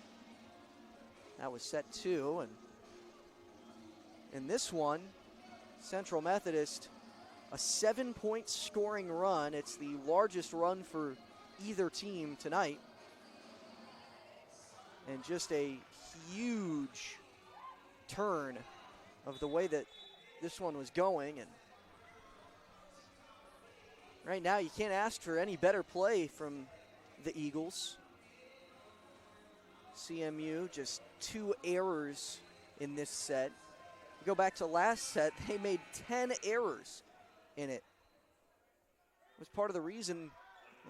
That was set 2, and in this one, Central Methodist, a 7-point scoring run. It's the largest run for either team tonight. And just a huge turn of the way that this one was going. And right now, you can't ask for any better play from the Eagles. CMU, just 2 errors in this set. You go back to last set, they made 10 errors in it. It was part of the reason,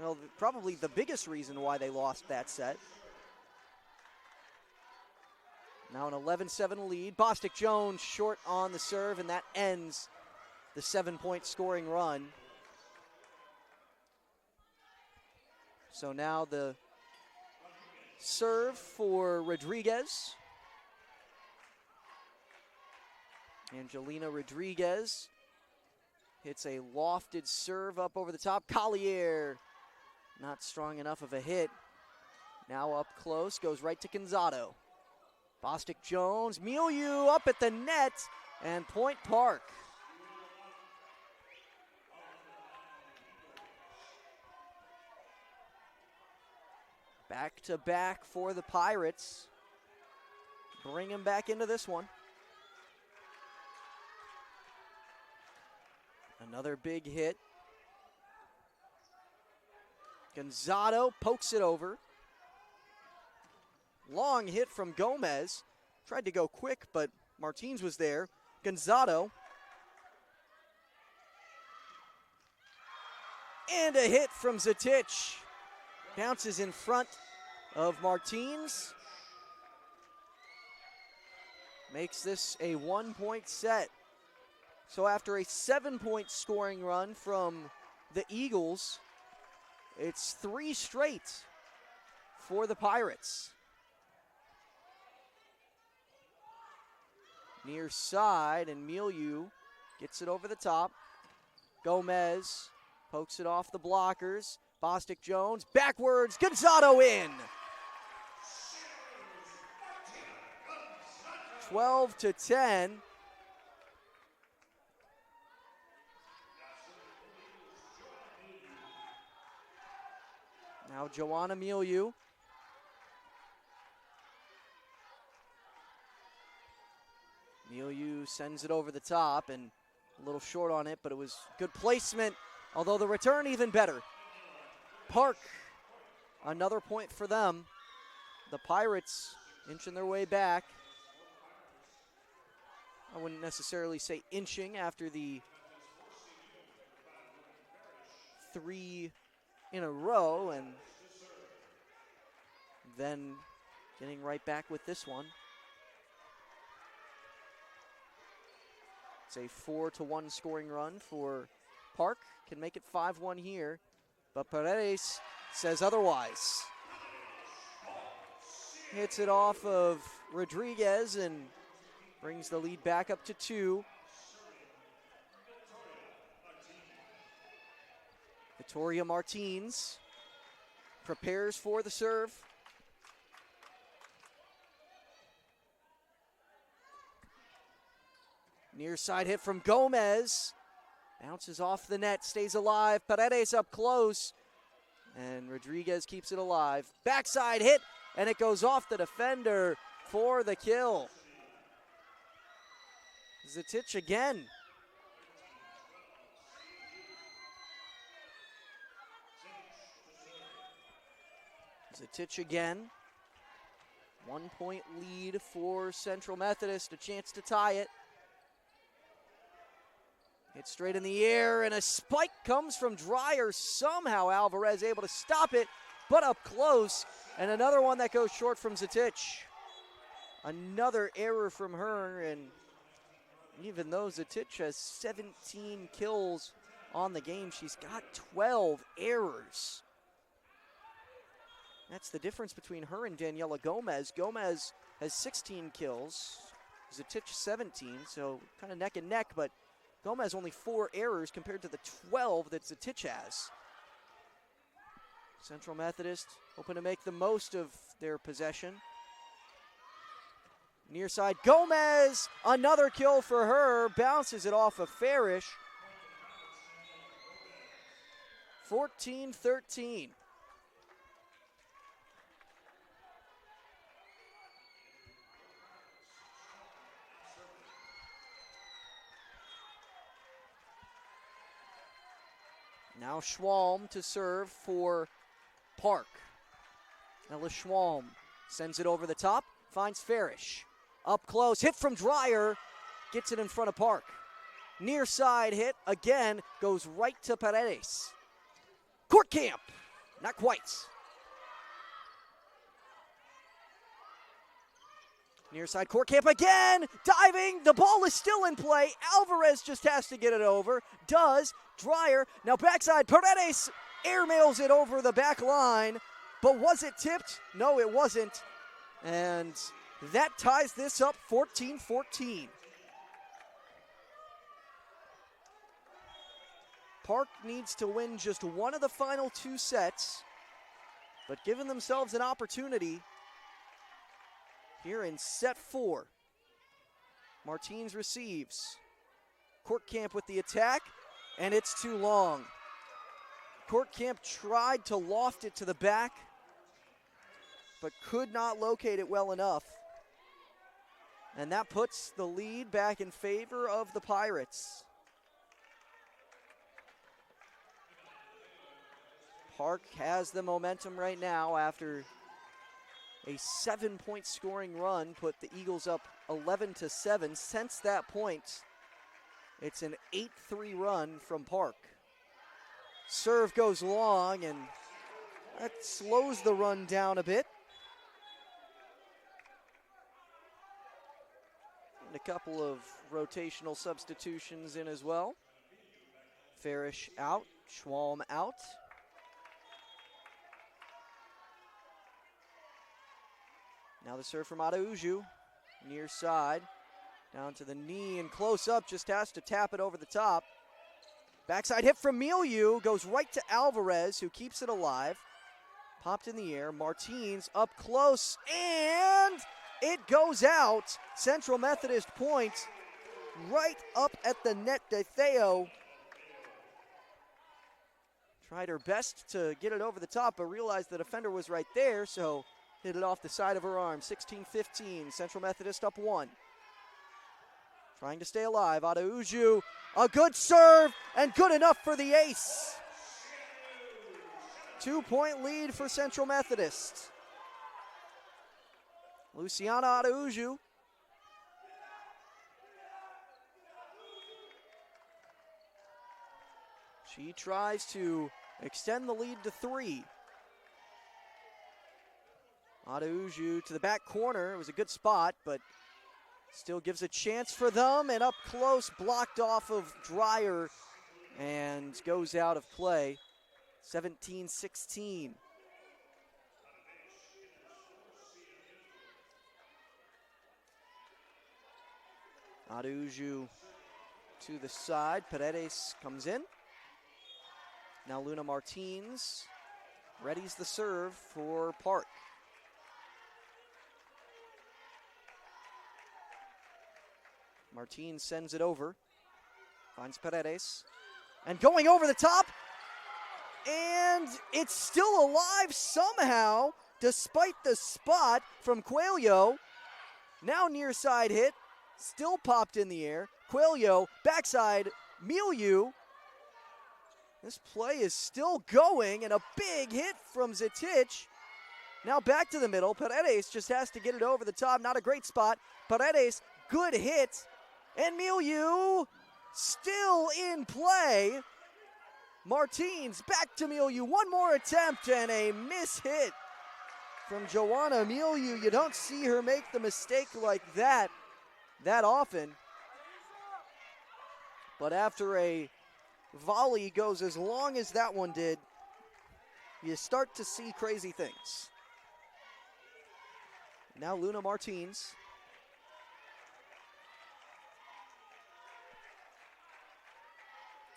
well, probably the biggest reason why they lost that set. Now an 11-7 lead. Bostic Jones short on the serve, and that ends the 7-point scoring run. So now the serve for Rodriguez. Angelina Rodriguez hits a lofted serve up over the top. Collier, not strong enough of a hit. Now up close, goes right to Gonzato. Bostic Jones, Milieu up at the net, and point Park. Back to back for the Pirates. Bring him back into this one. Another big hit. Gonzato pokes it over. Long hit from Gomez. Tried to go quick, but Martins was there. Gonzato. And a hit from Zatic. Bounces in front of Martins. makes this a 1-point set. So after a 7-point scoring run from the Eagles, it's 3 straight for the Pirates. Near side, and Milieu gets it over the top. Gomez pokes it off the blockers. Bostic Jones, backwards, Gonzalo in. 12-10. Now Joanna Milieu. Milieu sends it over the top and a little short on it, but it was good placement, although the return even better. Park, another point for them. The Pirates inching their way back. I wouldn't necessarily say inching after the 3 in a row, and then getting right back with this one. It's a 4-1 scoring run for Park. Can make it 5-1 here, but Paredes says otherwise. Hits it off of Rodriguez and brings the lead back up to 2. Victoria Martins prepares for the serve. Near side hit from Gomez. Bounces off the net, stays alive. Paredes up close, and Rodriguez keeps it alive. Backside hit, and it goes off the defender for the kill. Zatich again. Zatich again. 1-point lead for Central Methodist, a chance to tie it. Hit straight in the air, and a spike comes from Dreyer. Somehow Alvarez able to stop it, but up close. And another one that goes short from Zatich. Another error from her, and even though Zatich has 17 kills on the game, she's got 12 errors. That's the difference between her and Daniela Gomez. Gomez has 16 kills, Zatich 17, so kind of neck and neck, but Gomez only 4 errors compared to the 12 that Zatich has. Central Methodist hoping to make the most of their possession. Near side, Gomez, another kill for her, bounces it off of Farish. 14-13. Now Schwalm to serve for Park. Ella Schwalm sends it over the top, finds Farish. Up close, hit from Dreyer, gets it in front of Park. Near side hit, again, goes right to Paredes. Courtcamp, not quite. Near side, Courtcamp again, diving, the ball is still in play. Alvarez just has to get it over, does. Dreyer, now backside, Paredes airmails it over the back line, but was it tipped? No, it wasn't, and that ties this up 14-14. Park needs to win just one of the final 2 sets, but giving themselves an opportunity here in set 4. Martins receives. Courtcamp with the attack, and it's too long. Courtcamp tried to loft it to the back, but could not locate it well enough. And that puts the lead back in favor of the Pirates. Park has the momentum right now after a 7-point scoring run put the Eagles up 11-7. Since that point, it's an 8-3 run from Park. Serve goes long, and that slows the run down a bit. And a couple of rotational substitutions in as well. Farish out, Schwalm out. Now the serve from Araujo, near side. Down to the knee and close up, just has to tap it over the top. Backside hit from Milieu, goes right to Alvarez, who keeps it alive. Popped in the air, Martins up close, and it goes out. Central Methodist point, right up at the net. DeTheo tried her best to get it over the top, but realized the defender was right there, so hit it off the side of her arm. 16-15, Central Methodist up 1. Trying to stay alive, Araujo, a good serve, and good enough for the ace. 2-point lead for Central Methodist. Luciana Araujo. She tries to extend the lead to 3. Araujo to the back corner. It was a good spot, but still gives a chance for them, and up close, blocked off of Dreyer and goes out of play. 17-16. Araujo to the side, Paredes comes in. Now Luna Martins readies the serve for Park. Martins sends it over, finds Paredes, and going over the top, and it's still alive somehow, despite the spot from Coelho. Now near side hit, still popped in the air. Coelho, backside, Milieu. This play is still going, and a big hit from Zetic. Now back to the middle, Paredes just has to get it over the top, not a great spot. Paredes, good hit. And Milieu still in play. Martins back to Milieu. One more attempt and a miss hit from Joanna Milieu. You don't see her make the mistake like that often. But after a volley goes as long as that one did, you start to see crazy things. Now Luna Martins.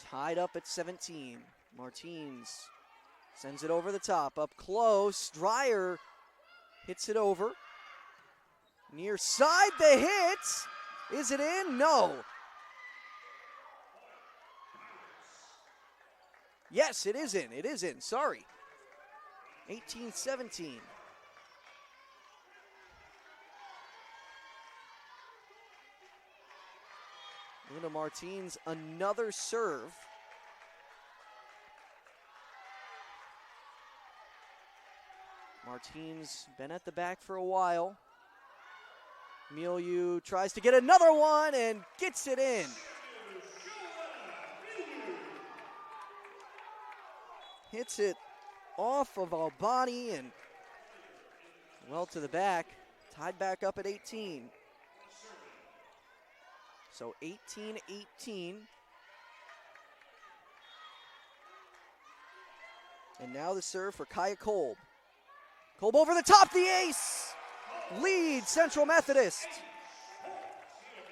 Tied up at 17. Martins sends it over the top, up close. Dreyer hits it over. Near side, the hit. Is it in? No. Yes, it is in. It is in. Sorry. 18-17. Luna Martins, another serve. Martins been at the back for a while. Milieu tries to get another one and gets it in. Hits it off of our body and well to the back. Tied back up at 18. So 18-18. And now the serve for Kaya Kolb. Kolb over the top, the ace! Lead Central Methodist.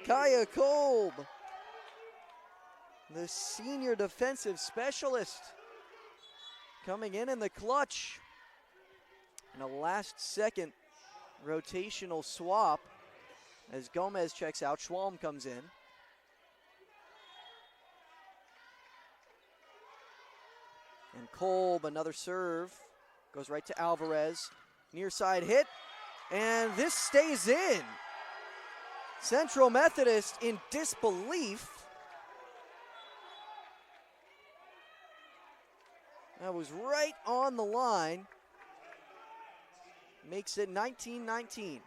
Kaya Kolb, the senior defensive specialist, coming in the clutch. And a last-second rotational swap as Gomez checks out. Schwalm comes in. And Kolb, another serve, goes right to Alvarez. Near side hit, and this stays in. Central Methodist in disbelief. That was right on the line. Makes it 19-19.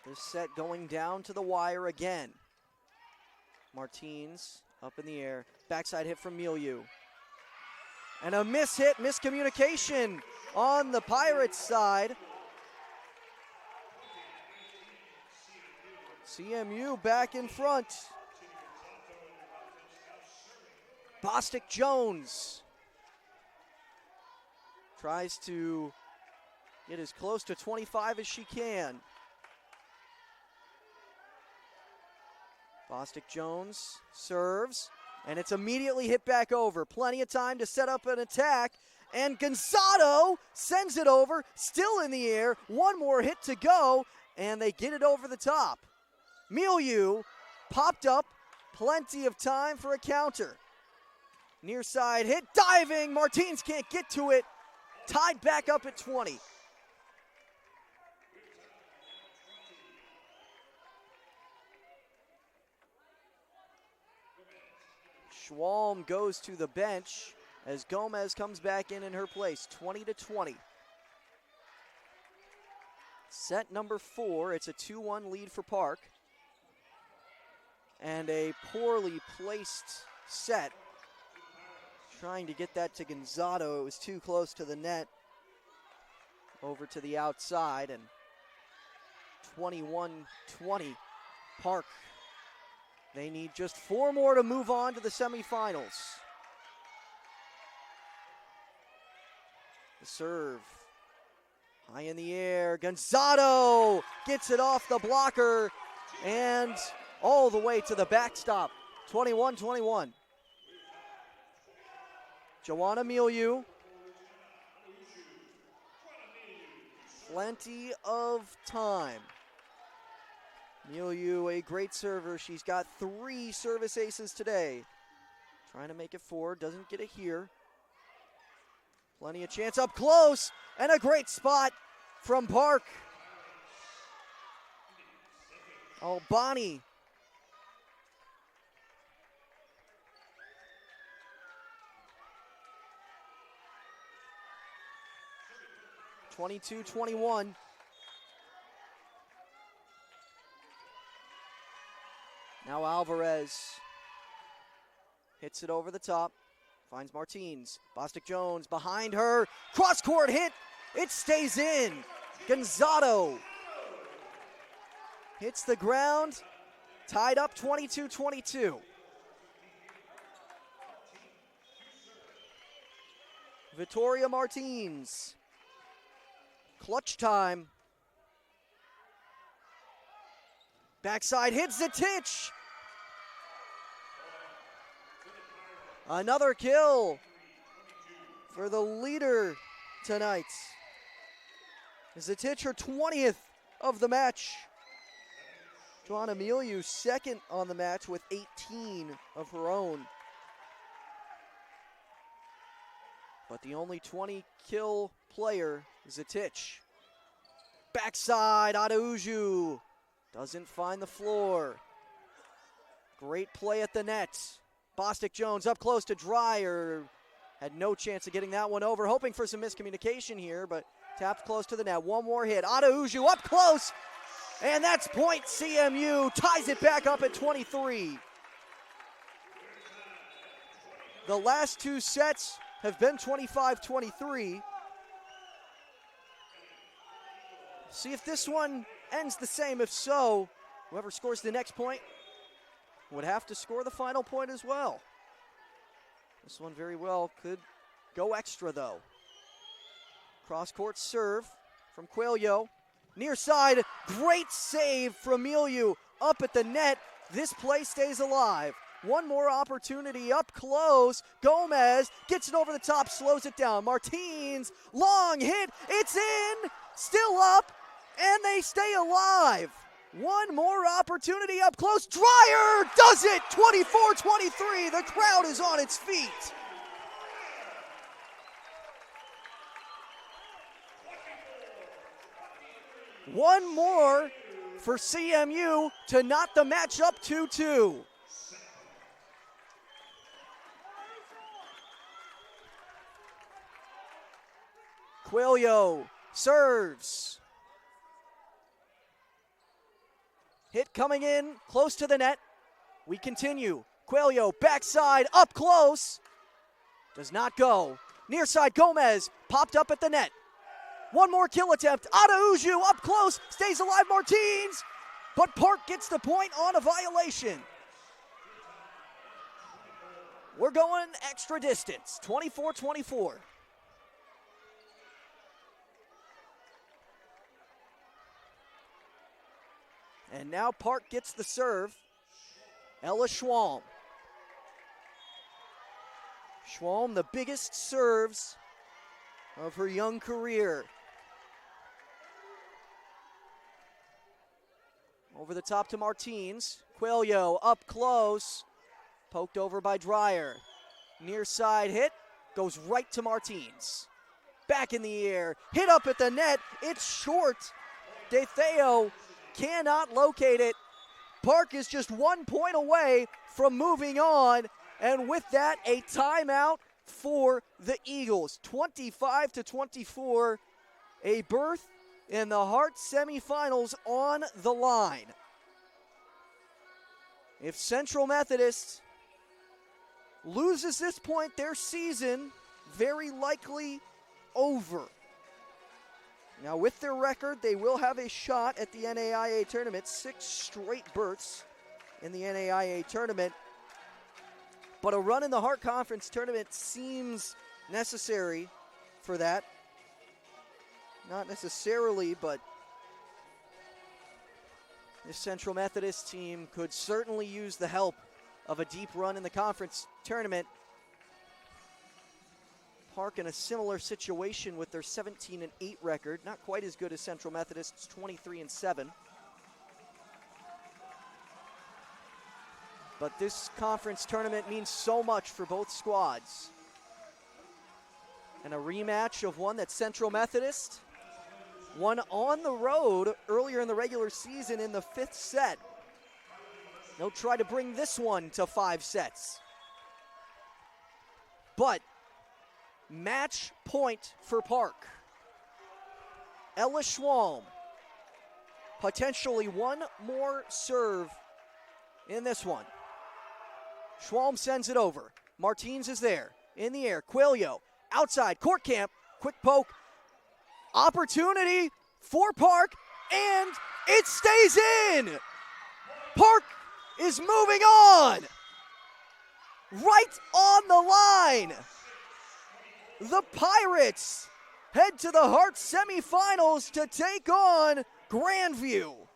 This set going down to the wire again. Martins Up in the air. Backside hit from Milieu. And a miscommunication on the Pirates side. CMU back in front. Bostic Jones tries to get as close to 25 as she can. Bostic Jones serves, and it's immediately hit back over. Plenty of time to set up an attack, and Gonzalo sends it over, still in the air. One more hit to go, and they get it over the top. Milieu popped up, plenty of time for a counter. Near side hit, diving, Martins can't get to it. Tied back up at 20. Schwalm goes to the bench as Gomez comes back in her place, 20-20. Set number 4, it's a 2-1 lead for Park. And a poorly placed set. Trying to get that to Gonzalo, it was too close to the net. Over to the outside, and 21-20 Park. They need just 4 more to move on to the semifinals. The serve, high in the air. Gonzalo gets it off the blocker and all the way to the backstop. 21-21. Joanna Milieu. Plenty of time. Milieu, a great server. She's got 3 service aces today. Trying to make it 4, doesn't get it here. Plenty of chance up close, and a great spot from Park. Oh, Bonnie. (22-21). Now Alvarez hits it over the top, finds Martins. Bostic Jones behind her, cross-court hit, it stays in. Gonzalo hits the ground, tied up 22-22. Victoria Martins, clutch time. Backside hits Zetich. Another kill for the leader tonight. Zetich, her 20th of the match. Joanna Milieu, second on the match with 18 of her own. But the only 20-kill player is Zetich. Backside, Adauju. Doesn't find the floor. Great play at the net. Bostic Jones up close to Dreyer. Had no chance of getting that one over. Hoping for some miscommunication here, but tapped close to the net. One more hit. Adauju up close. And that's point CMU. Ties it back up at 23. The last 2 sets have been 25-23. See if this one ends the same. If so, whoever scores the next point would have to score the final point as well. This one very well could go extra though. Cross-court serve from Coelho. Near side, great save from Milieu. Up at the net, this play stays alive. One more opportunity up close. Gomez gets it over the top, slows it down. Martins, long hit, it's in, still up, and they stay alive. One more opportunity up close. Dreyer does it, 24-23. The crowd is on its feet. One more for CMU to knot the match up 2-2. Coelho serves. Hit coming in close to the net. We continue. Coelho, backside, up close. Does not go. Near side, Gomez popped up at the net. One more kill attempt. Adauju up close, stays alive, Martins. But Park gets the point on a violation. We're going extra distance, 24-24. And now Park gets the serve. Ella Schwalm. Schwalm, the biggest serves of her young career. Over the top to Martins. Coelho up close. Poked over by Dreyer. Near side hit. Goes right to Martins. Back in the air. Hit up at the net. It's short. DeTheo cannot locate it. Park is just 1 point away from moving on. And with that, a timeout for the Eagles. 25-24. A berth in the Hart semifinals on the line. If Central Methodist loses this point, their season very likely over. Now with their record, they will have a shot at the NAIA tournament. 6 straight berths in the NAIA tournament. But a run in the Hart Conference tournament seems necessary for that. Not necessarily, but this Central Methodist team could certainly use the help of a deep run in the conference tournament. Park in a similar situation with their 17-8 record. Not quite as good as Central Methodist's 23-7. But this conference tournament means so much for both squads. And a rematch of one that Central Methodist won on the road earlier in the regular season in the 5th set. They'll try to bring this one to 5 sets. But match point for Park. Ella Schwalm, potentially one more serve in this one. Schwalm sends it over. Martins is there, in the air. Coelho, outside, court camp, quick poke. Opportunity for Park, and it stays in! Park is moving on! Right on the line! The Pirates head to the Hart semifinals to take on Grandview.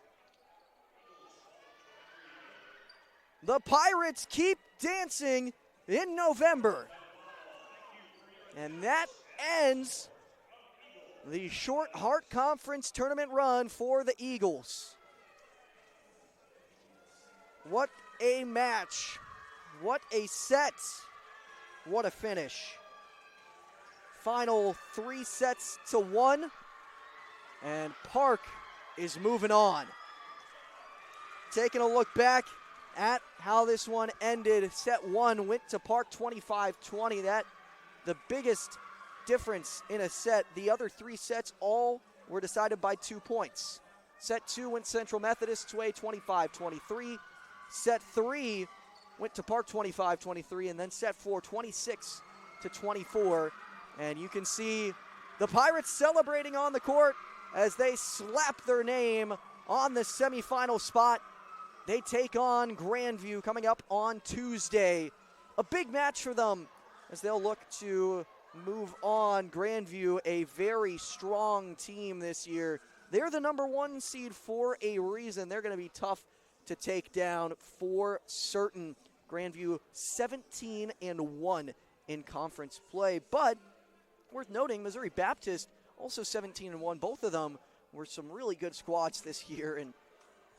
The Pirates keep dancing in November. And that ends the short Hart Conference tournament run for the Eagles. What a match. What a set. What a finish. Final 3 sets to 1. And Park is moving on. Taking a look back at how this one ended. Set 1 went to Park 25-20. That the biggest difference in a set. The other 3 sets all were decided by 2 points. Set 2 went Central Methodist's way, 25-23. Set 3 went to Park 25-23, and then set 4, 26-24. And you can see the Pirates celebrating on the court as they slap their name on the semifinal spot. They take on Grandview coming up on Tuesday. A big match for them as they'll look to move on. Grandview, a very strong team this year. They're the number 1 seed for a reason. They're going to be tough to take down for certain. Grandview 17-1 in conference play. But worth noting, Missouri Baptist also 17-1. Both of them were some really good squads this year and,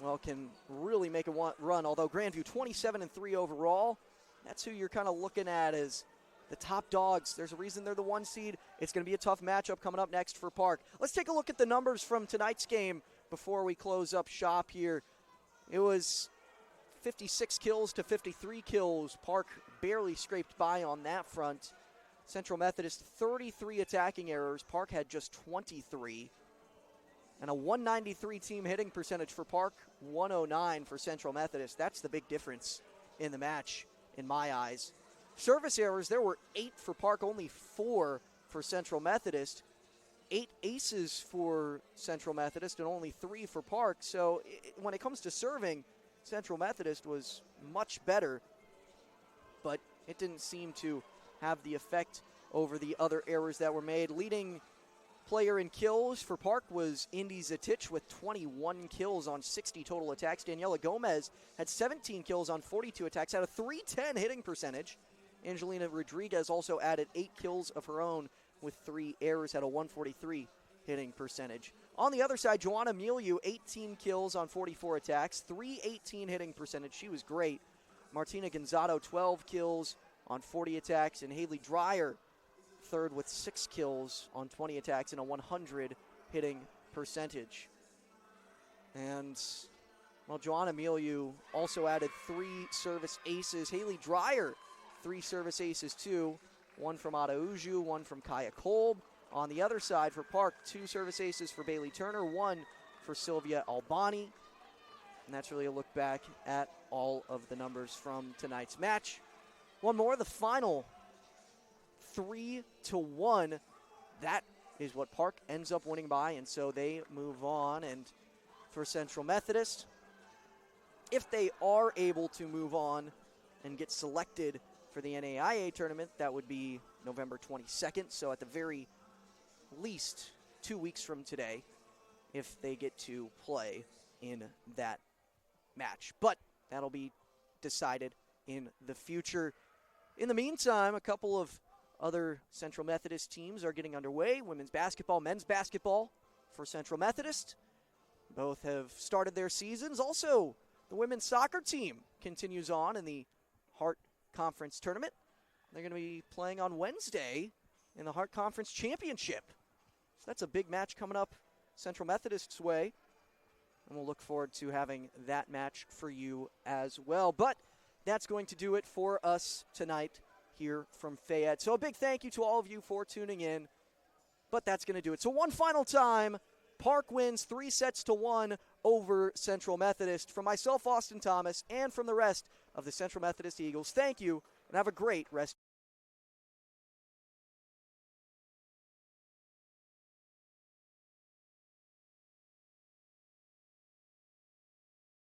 well, can really make a run. Although Grandview 27-3 overall, that's who you're kind of looking at as the top dogs. There's a reason they're the 1 seed. It's going to be a tough matchup coming up next for Park. Let's take a look at the numbers from tonight's game before we close up shop here. It was 56 kills to 53 kills. Park barely scraped by on that front. Central Methodist, 33 attacking errors. Park had just 23. And a 193 team hitting percentage for Park, 109 for Central Methodist. That's the big difference in the match. in my eyes. Service errors, there were 8 for Park, only 4 for Central Methodist. 8 aces for Central Methodist and only 3 for Park. So when it comes to serving, Central Methodist was much better, but it didn't seem to have the effect over the other errors that were made. Leading player in kills for Park was Indy Zatich with 21 kills on 60 total attacks. Daniela Gomez had 17 kills on 42 attacks, had a .310 hitting percentage. Angelina Rodriguez also added 8 kills of her own with 3 errors, had a .143 hitting percentage. On the other side, Joanna Milieu, 18 kills on 44 attacks, .318 hitting percentage. She was great. Martina Gonzato, 12 kills on 40 attacks, and Haley Dreyer, third with 6 kills on 20 attacks and a 100 hitting percentage. And, well, Joanna Milieu also added 3 service aces. Haley Dreyer, 3 service aces too. 1 from Ada Uju, 1 from Kaya Kolb. On the other side for Park, 2 service aces for Bailey Turner, 1 for Sylvia Albani. And that's really a look back at all of the numbers from tonight's match. One more, the final 3-1. That is what Park ends up winning by, and so they move on. And for Central Methodist, if they are able to move on and get selected for the NAIA tournament, that would be November 22nd, so at the very least 2 weeks from today, if they get to play in that match. But that'll be decided in the future. In the meantime, a couple of other Central Methodist teams are getting underway. Women's basketball, men's basketball for Central Methodist. Both have started their seasons. Also, the women's soccer team continues on in the Hart Conference tournament. They're going to be playing on Wednesday in the Hart Conference Championship. So that's a big match coming up Central Methodist's way. And we'll look forward to having that match for you as well. But that's going to do it for us tonight here from Fayette. So a big thank you to all of you for tuning in. But that's going to do it. So one final time, Park wins 3-1 over Central Methodist. From myself, Austin Thomas, and from the rest of the Central Methodist Eagles, thank you, and have a great rest.